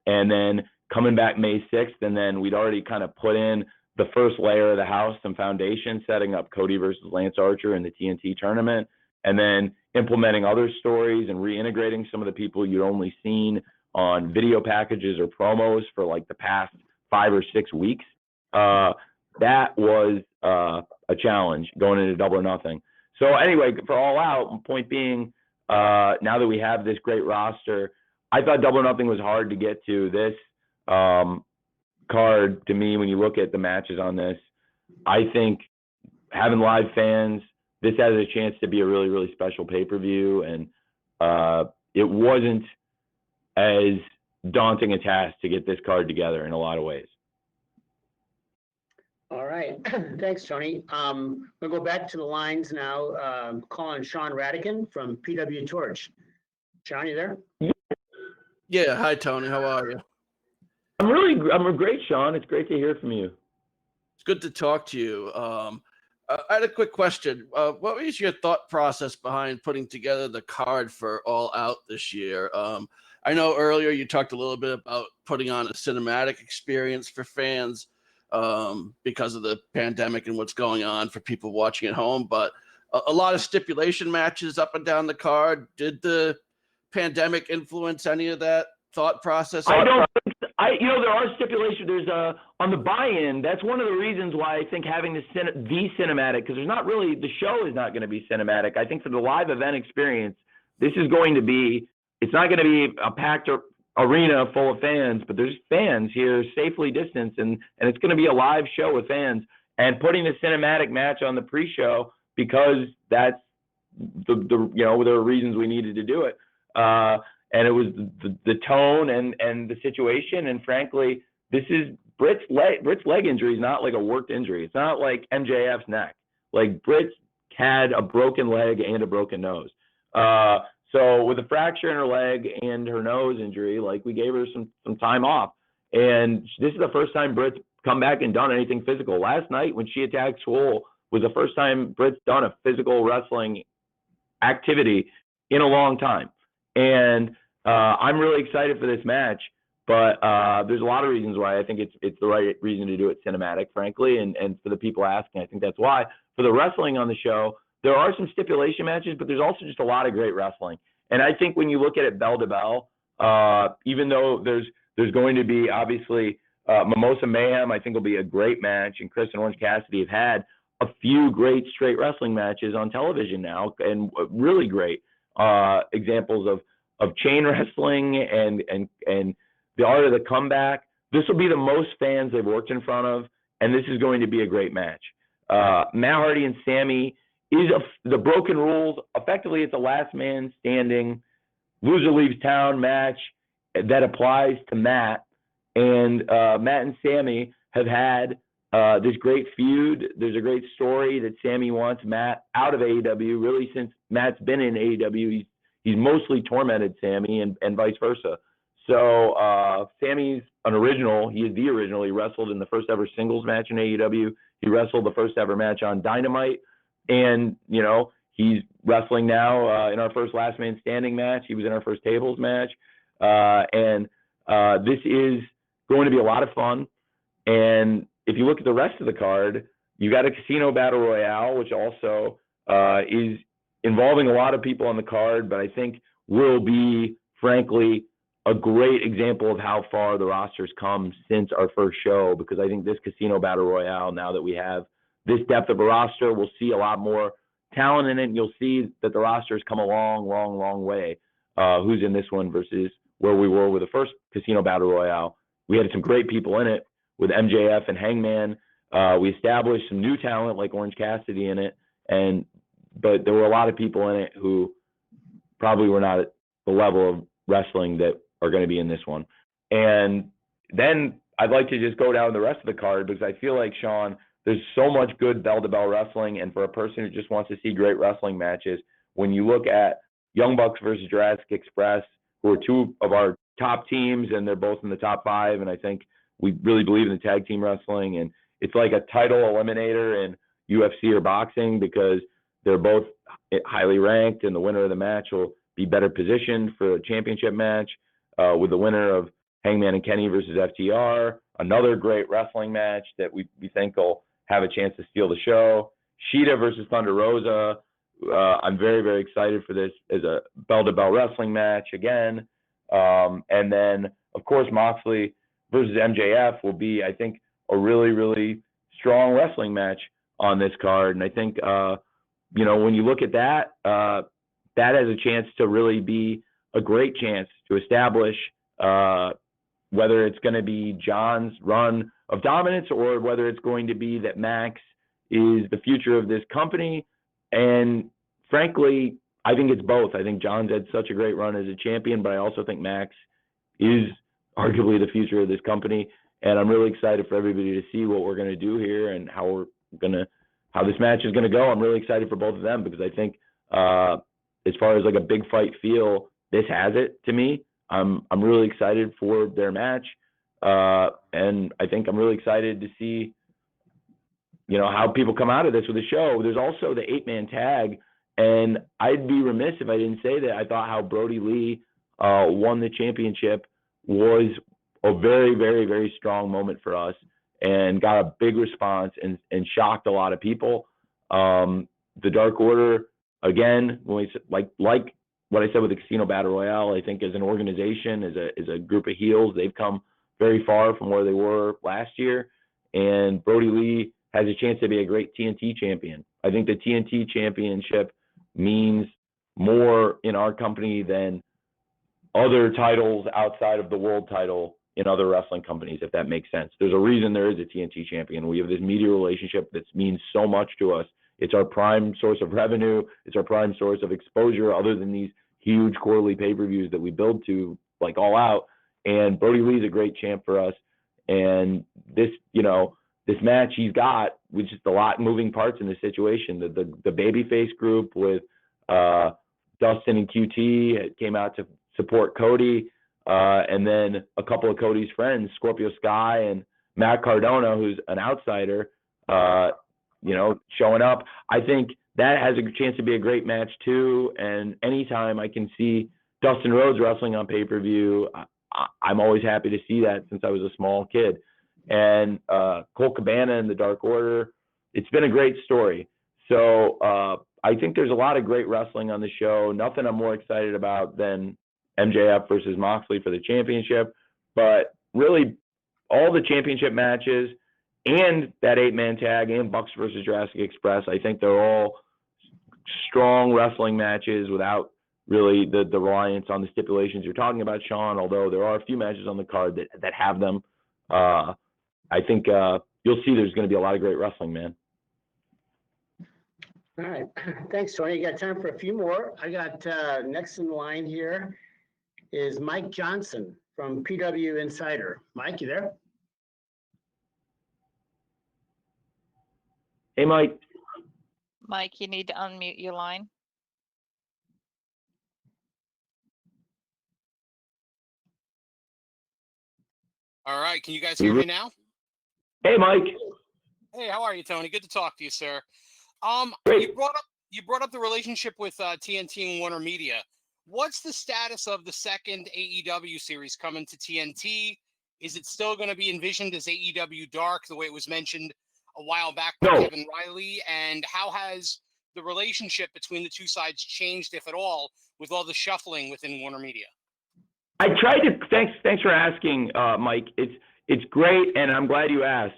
and then coming back May 6th, and then we'd already kind of put in the first layer of the house, some foundation, setting up Cody versus Lance Archer in the TNT tournament, and then implementing other stories and reintegrating some of the people you'd only seen on video packages or promos for like the past 5 or 6 weeks. That was a challenge going into Double or Nothing. So anyway, for All Out, point being, now that we have this great roster, I thought Double or Nothing was hard to get to. This card, to me, when you look at the matches on this, I think having live fans, this has a chance to be a really, really special pay-per-view, and it wasn't as daunting a task to get this card together in a lot of ways. All right. Thanks, Tony. We'll go back to the lines now. Calling Sean Radican from PW Torch. Sean, you there? Yeah. Hi, Tony. How are you? I'm great, Sean. It's great to hear from you. It's good to talk to you. I had a quick question. What was your thought process behind putting together the card for All Out this year? I know earlier you talked a little bit about putting on a cinematic experience for fans because of the pandemic and what's going on for people watching at home, but a lot of stipulation matches up and down the card. Did the pandemic influence any of that thought process? I don't think so. There are stipulations. There's on the buy-in. That's one of the reasons why I think having the cinematic, because there's not really, the show is not going to be cinematic. I think for the live event experience, this is going to be, it's not going to be a packed arena full of fans, but there's fans here safely distanced, and it's going to be a live show with fans. And putting the cinematic match on the pre-show, because that's there are reasons we needed to do it. And it was the tone and the situation. And frankly, this is Britt's leg injury is not like a worked injury. It's not like MJF's neck. Like Britt had a broken leg and a broken nose. So with a fracture in her leg and her nose injury, like we gave her some time off. And this is the first time Britt's come back and done anything physical. Last night when she attacked Swole was the first time Britt's done a physical wrestling activity in a long time. And I'm really excited for this match, but there's a lot of reasons why I think it's the right reason to do it cinematic, frankly, and for the people asking, I think that's why. For the wrestling on the show, there are some stipulation matches, but there's also just a lot of great wrestling. And I think when you look at it bell to bell, even though there's going to be obviously Mimosa Mayhem, I think will be a great match, and Chris and Orange Cassidy have had a few great straight wrestling matches on television now, and really great examples of chain wrestling and the art of the comeback. This will be the most fans they've worked in front of, and this is going to be a great match. Matt Hardy and Sammy is the broken rules. Effectively, it's a last man standing, loser leaves town match that applies to Matt. And Matt and Sammy have had this great feud. There's a great story that Sammy wants Matt out of AEW. Really, since Matt's been in AEW, he's mostly tormented Sammy and vice versa. So Sammy's an original. He is the original. He wrestled in the first ever singles match in AEW. He wrestled the first ever match on Dynamite. And, he's wrestling now in our first last man standing match. He was in our first tables match. And this is going to be a lot of fun. And if you look at the rest of the card, you got a casino battle royale, which also is involving a lot of people on the card, but I think will be, frankly, a great example of how far the roster's come since our first show, because I think this casino battle royale, now that we have this depth of a roster, we'll see a lot more talent in it, and you'll see that the roster has come a long, long, long way. Who's in this one versus where we were with the first Casino Battle Royale. We had some great people in it with MJF and Hangman. We established some new talent like Orange Cassidy in it, but there were a lot of people in it who probably were not at the level of wrestling that are going to be in this one. And then I'd like to just go down the rest of the card because I feel like, Sean, there's so much good bell-to-bell wrestling, and for a person who just wants to see great wrestling matches, when you look at Young Bucks versus Jurassic Express, who are two of our top teams, and they're both in the top 5, and I think we really believe in the tag team wrestling, and it's like a title eliminator in UFC or boxing because they're both highly ranked, and the winner of the match will be better positioned for a championship match with the winner of Hangman and Kenny versus FTR, another great wrestling match that we think will have a chance to steal the show. Shida versus Thunder Rosa. I'm very, very excited for this as a bell-to-bell wrestling match again. And then, of course, Moxley versus MJF will be, I think, a really, really strong wrestling match on this card. And I think, when you look at that, that has a chance to really be a great chance to establish whether it's going to be John's run of dominance or whether it's going to be that Max is the future of this company. And frankly, I think it's both. I think John's had such a great run as a champion, but I also think Max is arguably the future of this company. And I'm really excited for everybody to see what we're going to do here and how this match is going to go. I'm really excited for both of them because I think as far as like a big fight feel, this has it to me. I'm really excited for their match. And I think I'm really excited to see, how people come out of this with the show. There's also the 8-man tag. And I'd be remiss if I didn't say that I thought how Brody Lee won the championship was a very, very, very strong moment for us and got a big response and shocked a lot of people. The Dark Order, again, when we like what I said with the Casino Battle Royale, I think as an organization, as a group of heels, they've come very far from where they were last year. And Brody Lee has a chance to be a great TNT champion. I think the TNT championship means more in our company than other titles outside of the world title in other wrestling companies, if that makes sense. There's a reason there is a TNT champion. We have this media relationship that means so much to us. It's our prime source of revenue. It's our prime source of exposure other than these huge quarterly pay-per-views that we build to, like All Out. And Brody Lee's a great champ for us. And this match he's got with just a lot of moving parts in this situation. The babyface group with Dustin and QT came out to support Cody. And then a couple of Cody's friends, Scorpio Sky and Matt Cardona, who's an outsider, showing up. I think that has a chance to be a great match too. And anytime I can see Dustin Rhodes wrestling on pay-per-view, I'm always happy to see that since I was a small kid. And Colt Cabana and the Dark Order, it's been a great story. So I think there's a lot of great wrestling on the show. Nothing I'm more excited about than MJF versus Moxley for the championship. But really, all the championship matches and that 8-man tag and Bucks versus Jurassic Express, I think they're all strong wrestling matches without really the reliance on the stipulations you're talking about, Sean, although there are a few matches on the card that have them. I think you'll see there's going to be a lot of great wrestling, man. All right. Thanks, Tony. You got time for a few more. I got next in line here is Mike Johnson from PW Insider. Mike, you there? Hey, Mike. Mike, you need to unmute your line. All right. Can you guys hear me now? Hey, Mike. Hey, how are you, Tony? Good to talk to you, sir. Great. You brought up the relationship with TNT and Warner Media. What's the status of the second AEW series coming to TNT? Is it still going to be envisioned as AEW Dark, the way it was mentioned a while back by Kevin Riley? And how has the relationship between the two sides changed, if at all, with all the shuffling within Warner Media? I tried to. Thanks for asking, Mike. It's great, and I'm glad you asked.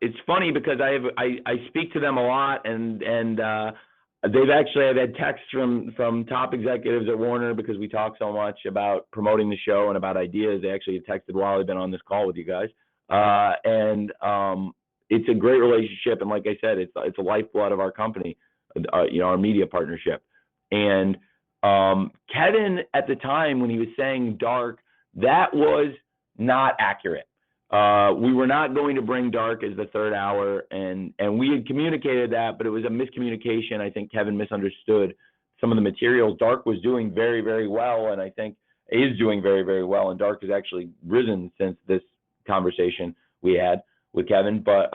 It's funny because I speak to them a lot, and They've actually, I've had texts from top executives at Warner because we talk so much about promoting the show and about ideas. They actually texted while I've been on this call with you guys. It's a great relationship. And like I said, it's a lifeblood of our company, our media partnership. And Kevin, at the time when he was saying dark, that was not accurate. We were not going to bring dark as the third hour, and we had communicated that, but it was a miscommunication. I think Kevin misunderstood some of the materials. Dark was doing very, very well, and I think is doing very, very well, and Dark has actually risen since this conversation we had with Kevin, but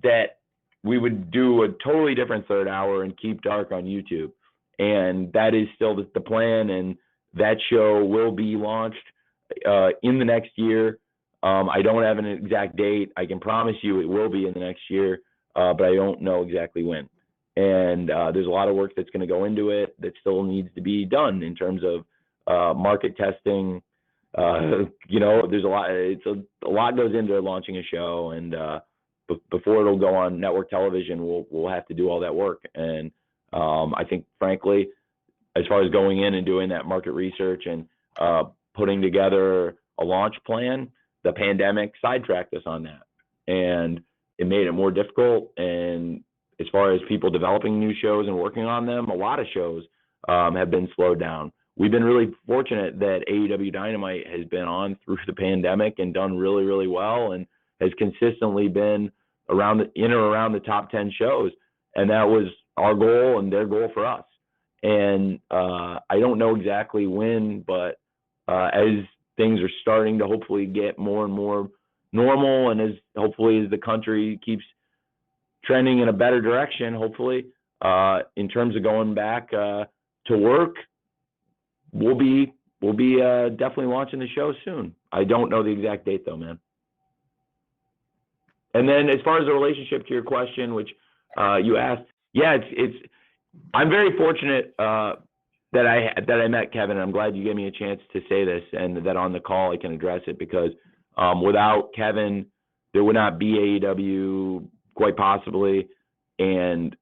that we would do a totally different third hour and keep Dark on YouTube, and that is still the plan, and that show will be launched in the next year. I don't have an exact date. I can promise you it will be in the next year, but I don't know exactly when. And there's a lot of work that's going to go into it that still needs to be done in terms of market testing. There's a lot. A lot goes into launching a show, and before it'll go on network television, we'll have to do all that work. And I think, frankly, as far as going in and doing that market research and putting together a launch plan, the pandemic sidetracked us on that, and it made it more difficult. And as far as people developing new shows and working on them, a lot of shows have been slowed down. We've been really fortunate that AEW Dynamite has been on through the pandemic and done really, really well, and has consistently been in or around the top 10 shows. And that was our goal and their goal for us. And I don't know exactly when, but as things are starting to hopefully get more and more normal, and as the country keeps trending in a better direction, hopefully, in terms of going back to work, we'll be definitely launching the show soon. I don't know the exact date though, man. And then as far as the relationship to your question, which you asked, yeah, I'm very fortunate that I met Kevin. I'm glad you gave me a chance to say this, and that on the call I can address it, because without Kevin, there would not be AEW, quite possibly. And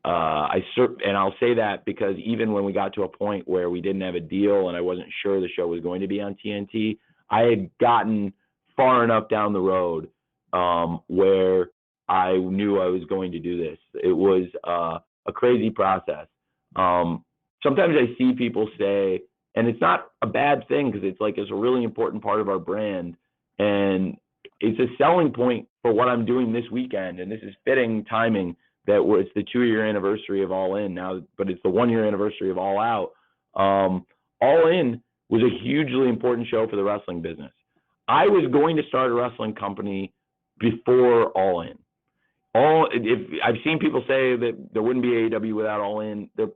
I'll say that because even when we got to a point where we didn't have a deal and I wasn't sure the show was going to be on TNT, I had gotten far enough down the road where I knew I was going to do this. It was a crazy process. Sometimes I see people say, and it's not a bad thing, because it's a really important part of our brand, and it's a selling point for what I'm doing this weekend. And this is fitting timing that it's the 2-year anniversary of All In now, but it's the 1-year anniversary of All Out. All In was a hugely important show for the wrestling business. I was going to start a wrestling company before All In. I've seen people say that there wouldn't be AEW without All In. There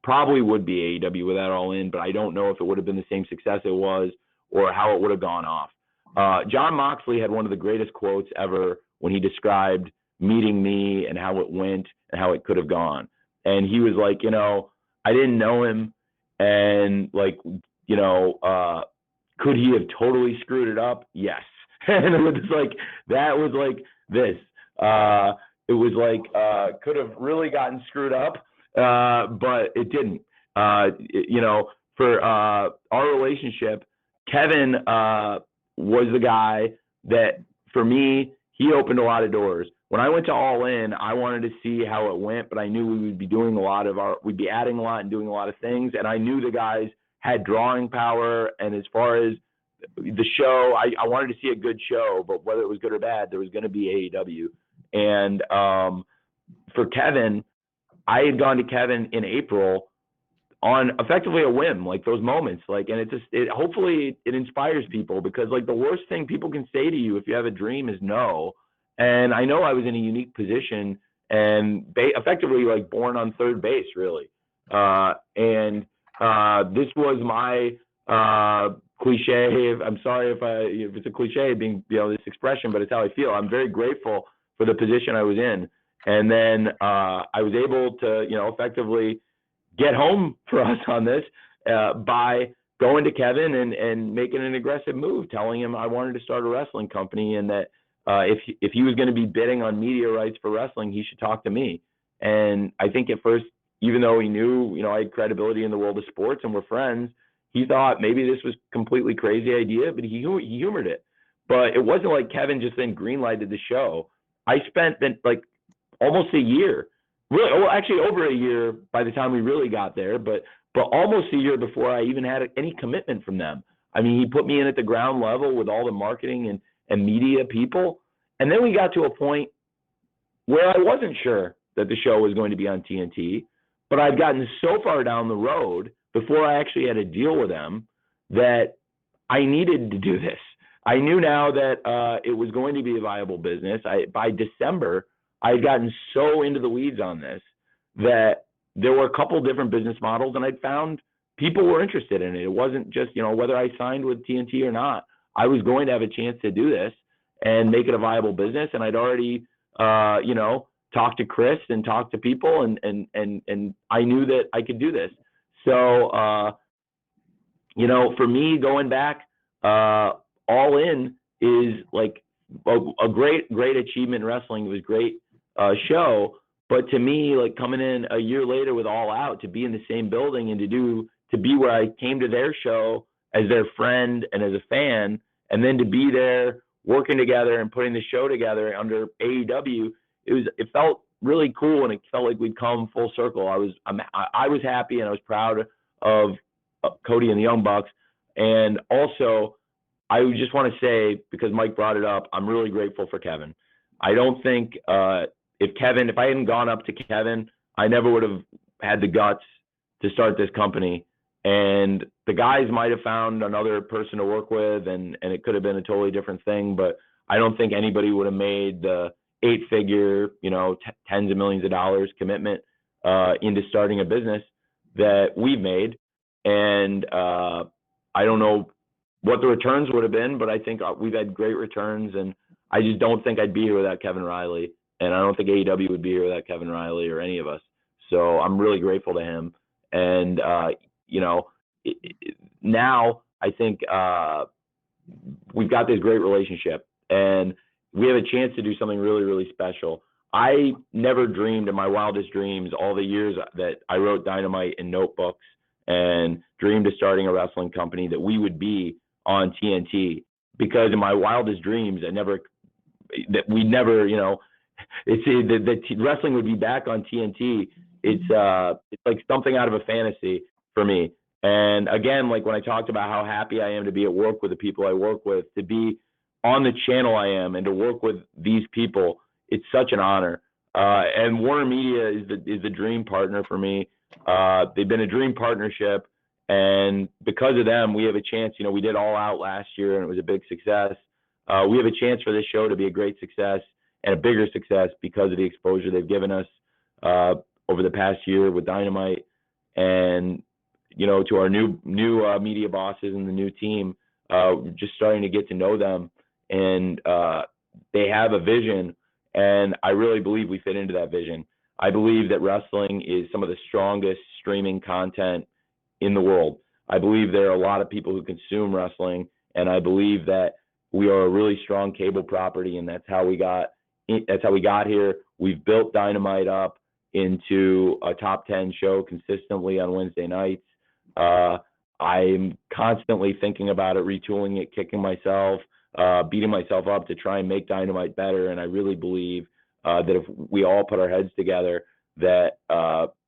probably would be AEW without All In, but I don't know if it would have been the same success it was or how it would have gone off. John Moxley had one of the greatest quotes ever when he described meeting me and how it went and how it could have gone. And he was like, I didn't know him, and could he have totally screwed it up? Yes. And it was that was this. It was could have really gotten screwed up, but it didn't. For our relationship, Kevin was the guy that, for me, he opened a lot of doors. When I went to All In, I wanted to see how it went, but I knew we would be doing we'd be adding a lot and doing a lot of things. And I knew the guys had drawing power. And as far as the show, I wanted to see a good show, but whether it was good or bad, there was going to be AEW. And for Kevin, I had gone to Kevin in April on effectively a whim, those moments, and hopefully it inspires people, because the worst thing people can say to you if you have a dream is no. And I know I was in a unique position and effectively born on third base, really. And this was my cliche. I'm sorry if it's a cliche being this expression, but it's how I feel. I'm very grateful for the position I was in, and then I was able to effectively get home for us on this by going to Kevin and making an aggressive move, telling him I wanted to start a wrestling company, and that if he was going to be bidding on media rights for wrestling, he should talk to me. And I think at first even though he knew, I had credibility in the world of sports and we're friends, he thought maybe this was completely crazy idea, but he humored it. But it wasn't like Kevin just then greenlighted the show. I spent like almost a year, really, well, actually over a year by the time we really got there, but almost a year before I even had any commitment from them. I mean, he put me in at the ground level with all the marketing and media people. And then we got to a point where I wasn't sure that the show was going to be on TNT, but I'd gotten so far down the road before I actually had a deal with them that I needed to do this. I knew now that it was going to be a viable business. By December, I had gotten so into the weeds on this that there were a couple different business models, and I'd found people were interested in it. It wasn't just, whether I signed with TNT or not. I was going to have a chance to do this and make it a viable business. And I'd already, talked to Chris and talked to people, and I knew that I could do this. So, for me, going back, All In is like a great achievement in wrestling. It was a great show. But to me, like coming in a year later with All Out, to be in the same building and to be where I came to their show as their friend and as a fan, and then to be there working together and putting the show together under AEW, it felt really cool, and it felt like we'd come full circle. I was happy, and I was proud of Cody and the Young Bucks. And also, I just want to say, because Mike brought it up, I'm really grateful for Kevin. I don't think if I hadn't gone up to Kevin, I never would have had the guts to start this company. And the guys might have found another person to work with, and it could have been a totally different thing. But I don't think anybody would have made the 8-figure, tens of millions of dollars commitment into starting a business that we've made. And I don't know what the returns would have been, but I think we've had great returns. And I just don't think I'd be here without Kevin Riley. And I don't think AEW would be here without Kevin Riley or any of us. So I'm really grateful to him. And, now I think we've got this great relationship, and we have a chance to do something really, really special. I never dreamed in my wildest dreams, all the years that I wrote Dynamite in notebooks and dreamed of starting a wrestling company, that we would be on TNT. Because in my wildest dreams, that wrestling would be back on TNT. It's like something out of a fantasy for me. And again, like when I talked about how happy I am to be at work with the people I work with, to be on the channel I am, and to work with these people, it's such an honor. And Warner Media is the dream partner for me. They've been a dream partnership, and because of them, we have a chance. We did All Out last year, and it was a big success. We have a chance for this show to be a great success and a bigger success because of the exposure they've given us over the past year with Dynamite, and to our new media bosses and the new team, just starting to get to know them, and they have a vision, and I really believe we fit into that vision. I believe that wrestling is some of the strongest streaming content in the world. I believe there are a lot of people who consume wrestling, and I believe that we are a really strong cable property, and that's how we got here. We've built Dynamite up into a top 10 show consistently on Wednesday nights. I'm constantly thinking about it, retooling it, kicking myself, beating myself up to try and make Dynamite better. And I really believe that if we all put our heads together, that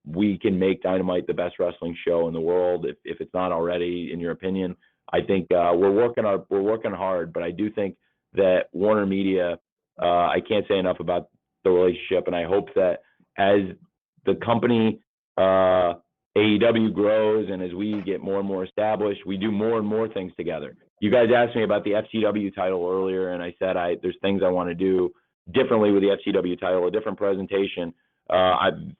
we can make Dynamite the best wrestling show in the world, if it's not already, in your opinion. I think we're working hard, but I do think that Warner Media, I can't say enough about the relationship, and I hope that as the company AEW grows, and as we get more and more established, we do more and more things together. You guys asked me about the FCW title earlier, and I said there's things I want to do differently with the FCW title, a different presentation.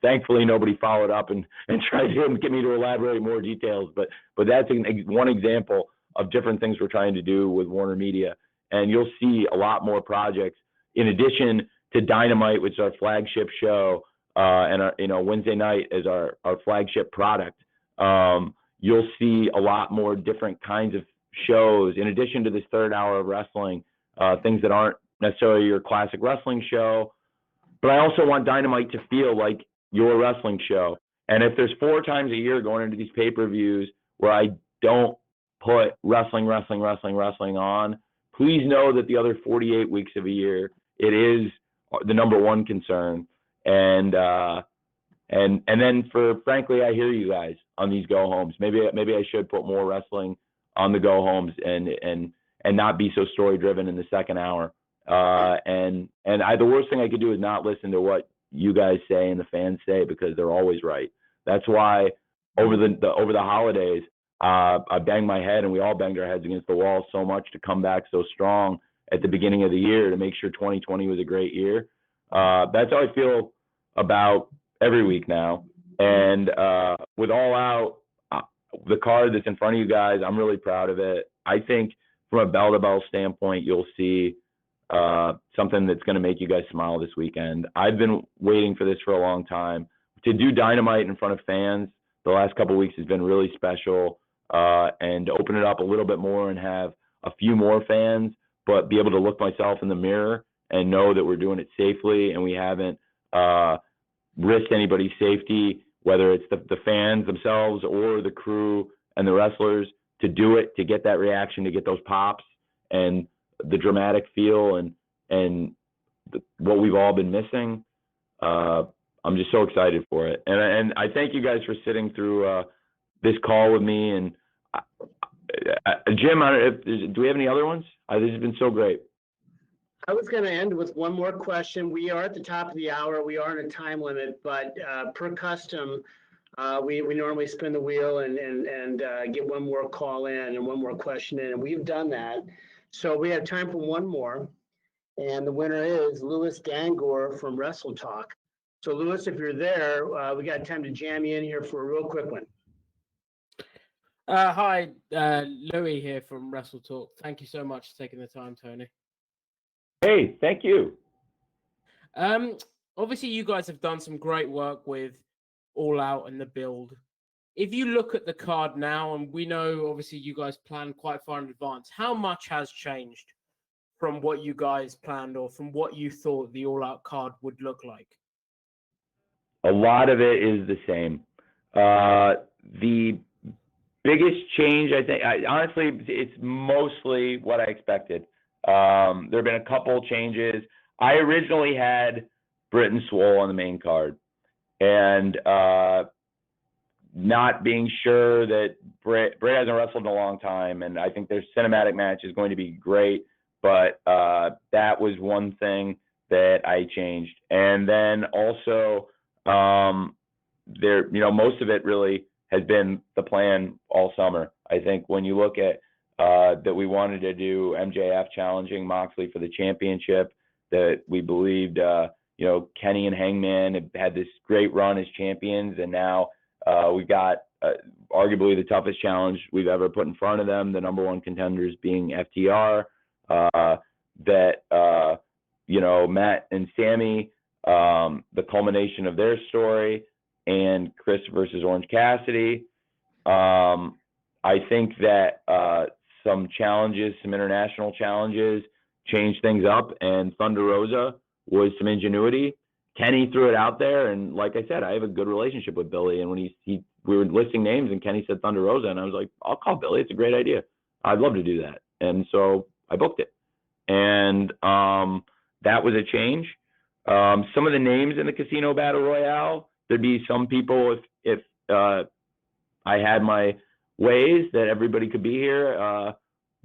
Thankfully, nobody followed up and tried to get me to elaborate more details, but that's one example of different things we're trying to do with Warner Media. And you'll see a lot more projects in addition to Dynamite, which is our flagship show, and our, Wednesday night is our flagship product. You'll see a lot more different kinds of shows in addition to this third hour of wrestling, things that aren't necessarily your classic wrestling show. But I also want Dynamite to feel like your wrestling show. And if there's 4 times a year going into these pay-per-views where I don't put wrestling on, please know that the other 48 weeks of a year, it is the number one concern. And then frankly, I hear you guys on these go homes. Maybe I should put more wrestling on the go homes and not be so story driven in the second hour. The worst thing I could do is not listen to what you guys say and the fans say, because they're always right. That's why over the holidays, I banged my head, and we all banged our heads against the wall so much to come back so strong at the beginning of the year to make sure 2020 was a great year. That's how I feel about every week now. And with All Out, the card that's in front of you guys, I'm really proud of it. I think from a bell-to-bell standpoint, you'll see something that's going to make you guys smile this weekend. I've been waiting for this for a long time. To do Dynamite in front of fans the last couple of weeks has been really special, and to open it up a little bit more and have a few more fans, but be able to look myself in the mirror and know that we're doing it safely and we haven't risked anybody's safety, whether it's the fans themselves or the crew and the wrestlers, to do it, to get that reaction, to get those pops and the dramatic feel and what we've all been missing. I'm just so excited for it. And I thank you guys for sitting through this call with me. And Jim, do we have any other ones? This has been so great. I was going to end with one more question. We are at the top of the hour. We are in a time limit, but per custom, we normally spin the wheel and get one more call in and one more question in, and we've done that. So we have time for one more, and the winner is Louis Dangor from Wrestle Talk. So Louis, if you're there, we got time to jam you in here for a real quick one. Hi, Louis here from Wrestle Talk. Thank you so much for taking the time, Tony. Hey, thank you. Obviously, you guys have done some great work with All Out and the build. If you look at the card now, and we know obviously you guys planned quite far in advance, how much has changed from what you guys planned or from what you thought the All Out card would look like? A lot of it is the same. The biggest change, I think, honestly, it's mostly what I expected. There have been a couple changes. I originally had Britt and Swole on the main card, and not being sure that Britt hasn't wrestled in a long time, and I think their cinematic match is going to be great, but that was one thing that I changed. And then also, most of it really has been the plan all summer. I think when you look at that we wanted to do MJF challenging Moxley for the championship, that we believed, Kenny and Hangman had this great run as champions, and now we got arguably the toughest challenge we've ever put in front of them, the number one contenders being FTR, Matt and Sammy, the culmination of their story, and Chris versus Orange Cassidy. I think that some international challenges changed things up, and Thunder Rosa was some ingenuity. Kenny threw it out there, and like I said, I have a good relationship with Billy, and when we were listing names and Kenny said Thunder Rosa, and I was like, I'll call Billy, it's a great idea. I'd love to do that. And so I booked it. And that was a change. Some of the names in the Casino Battle Royale, there'd be some people, if I had my ways that everybody could be here,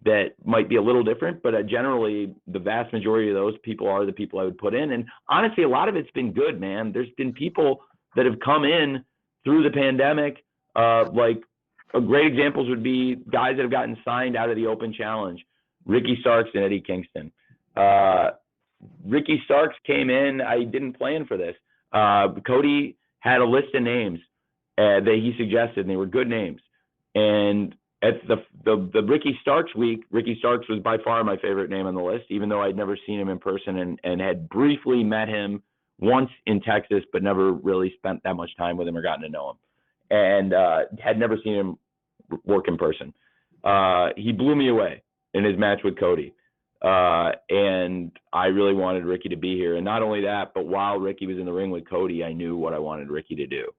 that might be a little different, but generally the vast majority of those people are the people I would put in. And honestly, a lot of it's been good, man. There's been people that have come in through the pandemic. Like great examples would be guys that have gotten signed out of the Open Challenge, Ricky Starks and Eddie Kingston. Ricky Starks came in, I didn't plan for this. Cody had a list of names that he suggested, and they were good names. And at the Ricky Starks week, Ricky Starks was by far my favorite name on the list, even though I'd never seen him in person and had briefly met him once in Texas, but never really spent that much time with him or gotten to know him, and had never seen him work in person. He blew me away in his match with Cody. And I really wanted Ricky to be here. And not only that, but while Ricky was in the ring with Cody, I knew what I wanted Ricky to do.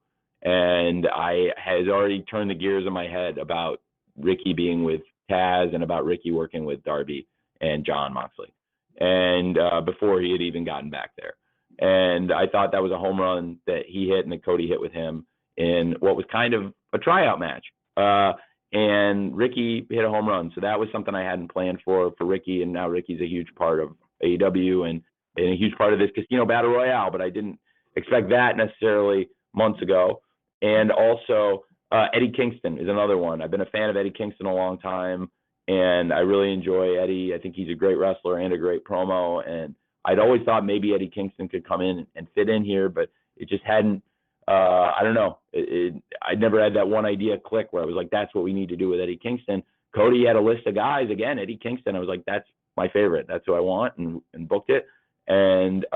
And I had already turned the gears in my head about Ricky being with Taz and about Ricky working with Darby and John Moxley, and before he had even gotten back there. And I thought that was a home run that he hit and that Cody hit with him in what was kind of a tryout match. And Ricky hit a home run. So that was something I hadn't planned for Ricky. And now Ricky's a huge part of AEW and a huge part of this Casino Battle Royale, but I didn't expect that necessarily months ago. And also Eddie Kingston is another one. I've been a fan of Eddie Kingston a long time, and I really enjoy Eddie. I think he's a great wrestler and a great promo. And I'd always thought maybe Eddie Kingston could come in and fit in here, but it just hadn't. I don't know. I never had that one idea click where I was like, that's what we need to do with Eddie Kingston. Cody had a list of guys. Again, Eddie Kingston, I was like, that's my favorite. That's who I want, and booked it. And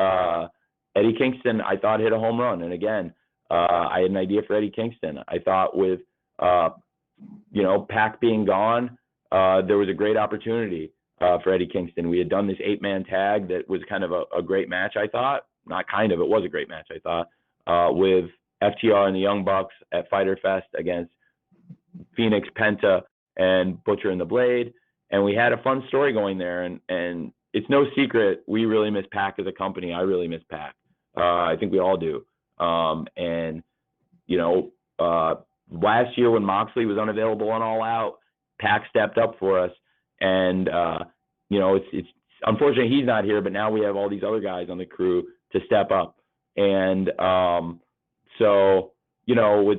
Eddie Kingston, I thought, hit a home run. And again, I had an idea for Eddie Kingston. I thought with, Pac being gone, there was a great opportunity for Eddie Kingston. We had done this 8-man tag that was kind of a great match, I thought. Not kind of, it was a great match, I thought, with FTR and the Young Bucks at Fyter Fest against Phoenix, Penta, and Butcher and the Blade. And we had a fun story going there. And it's no secret, we really miss Pac as a company. I really miss Pac. I think we all do. Last year when Moxley was unavailable on All Out, Pac stepped up for us. And, it's unfortunate he's not here, but now we have all these other guys on the crew to step up. And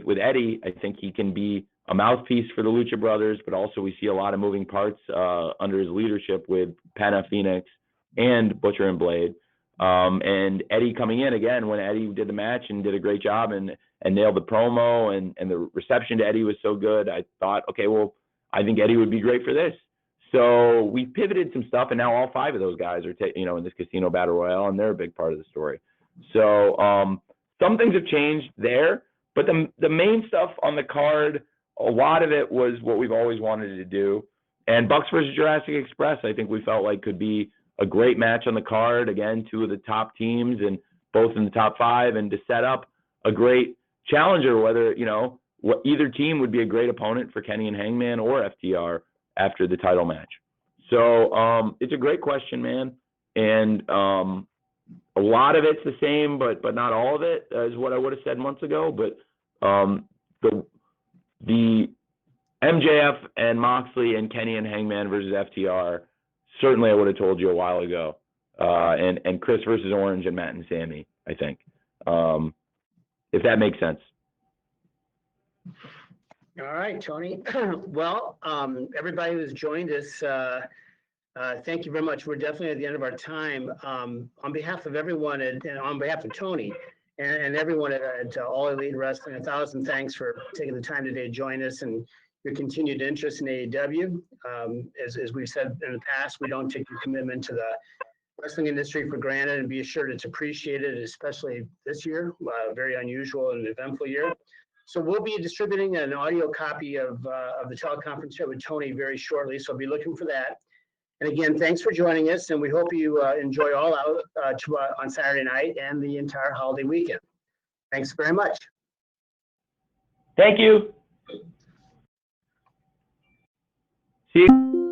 with Eddie, I think he can be a mouthpiece for the Lucha Brothers, but also we see a lot of moving parts under his leadership with Penta, Phoenix, and Butcher and Blade. And Eddie coming in again, when Eddie did the match and did a great job and nailed the promo, and the reception to Eddie was so good, I thought, okay, well, I think Eddie would be great for this. So we pivoted some stuff, and now all 5 of those guys are, in this Casino Battle Royale, and they're a big part of the story. So some things have changed there, but the main stuff on the card, a lot of it was what we've always wanted to do. And Bucks versus Jurassic Express, I think we felt like could be a great match on the card. Again, 2 of the top teams, and both in the top 5, and to set up a great challenger, whether, either team would be a great opponent for Kenny and Hangman or FTR after the title match. So it's a great question, man. And a lot of it's the same, but not all of it is what I would have said months ago. But the MJF and Moxley and Kenny and Hangman versus FTR, certainly I would have told you a while ago. And Chris versus Orange and Matt and Sammy, I think, if that makes sense. All right, Tony. Well, everybody who's joined us, thank you very much. We're definitely at the end of our time. On behalf of everyone and on behalf of Tony and everyone at All Elite Wrestling, 1,000 thanks for taking the time today to join us and your continued interest in AEW. As we've said in the past, we don't take your commitment to the wrestling industry for granted, and be assured it's appreciated, especially this year, a very unusual and eventful year. So we'll be distributing an audio copy of the teleconference here with Tony very shortly, so be looking for that. And again, thanks for joining us, and we hope you enjoy All Out on Saturday night and the entire holiday weekend. Thanks very much. Thank you. See you.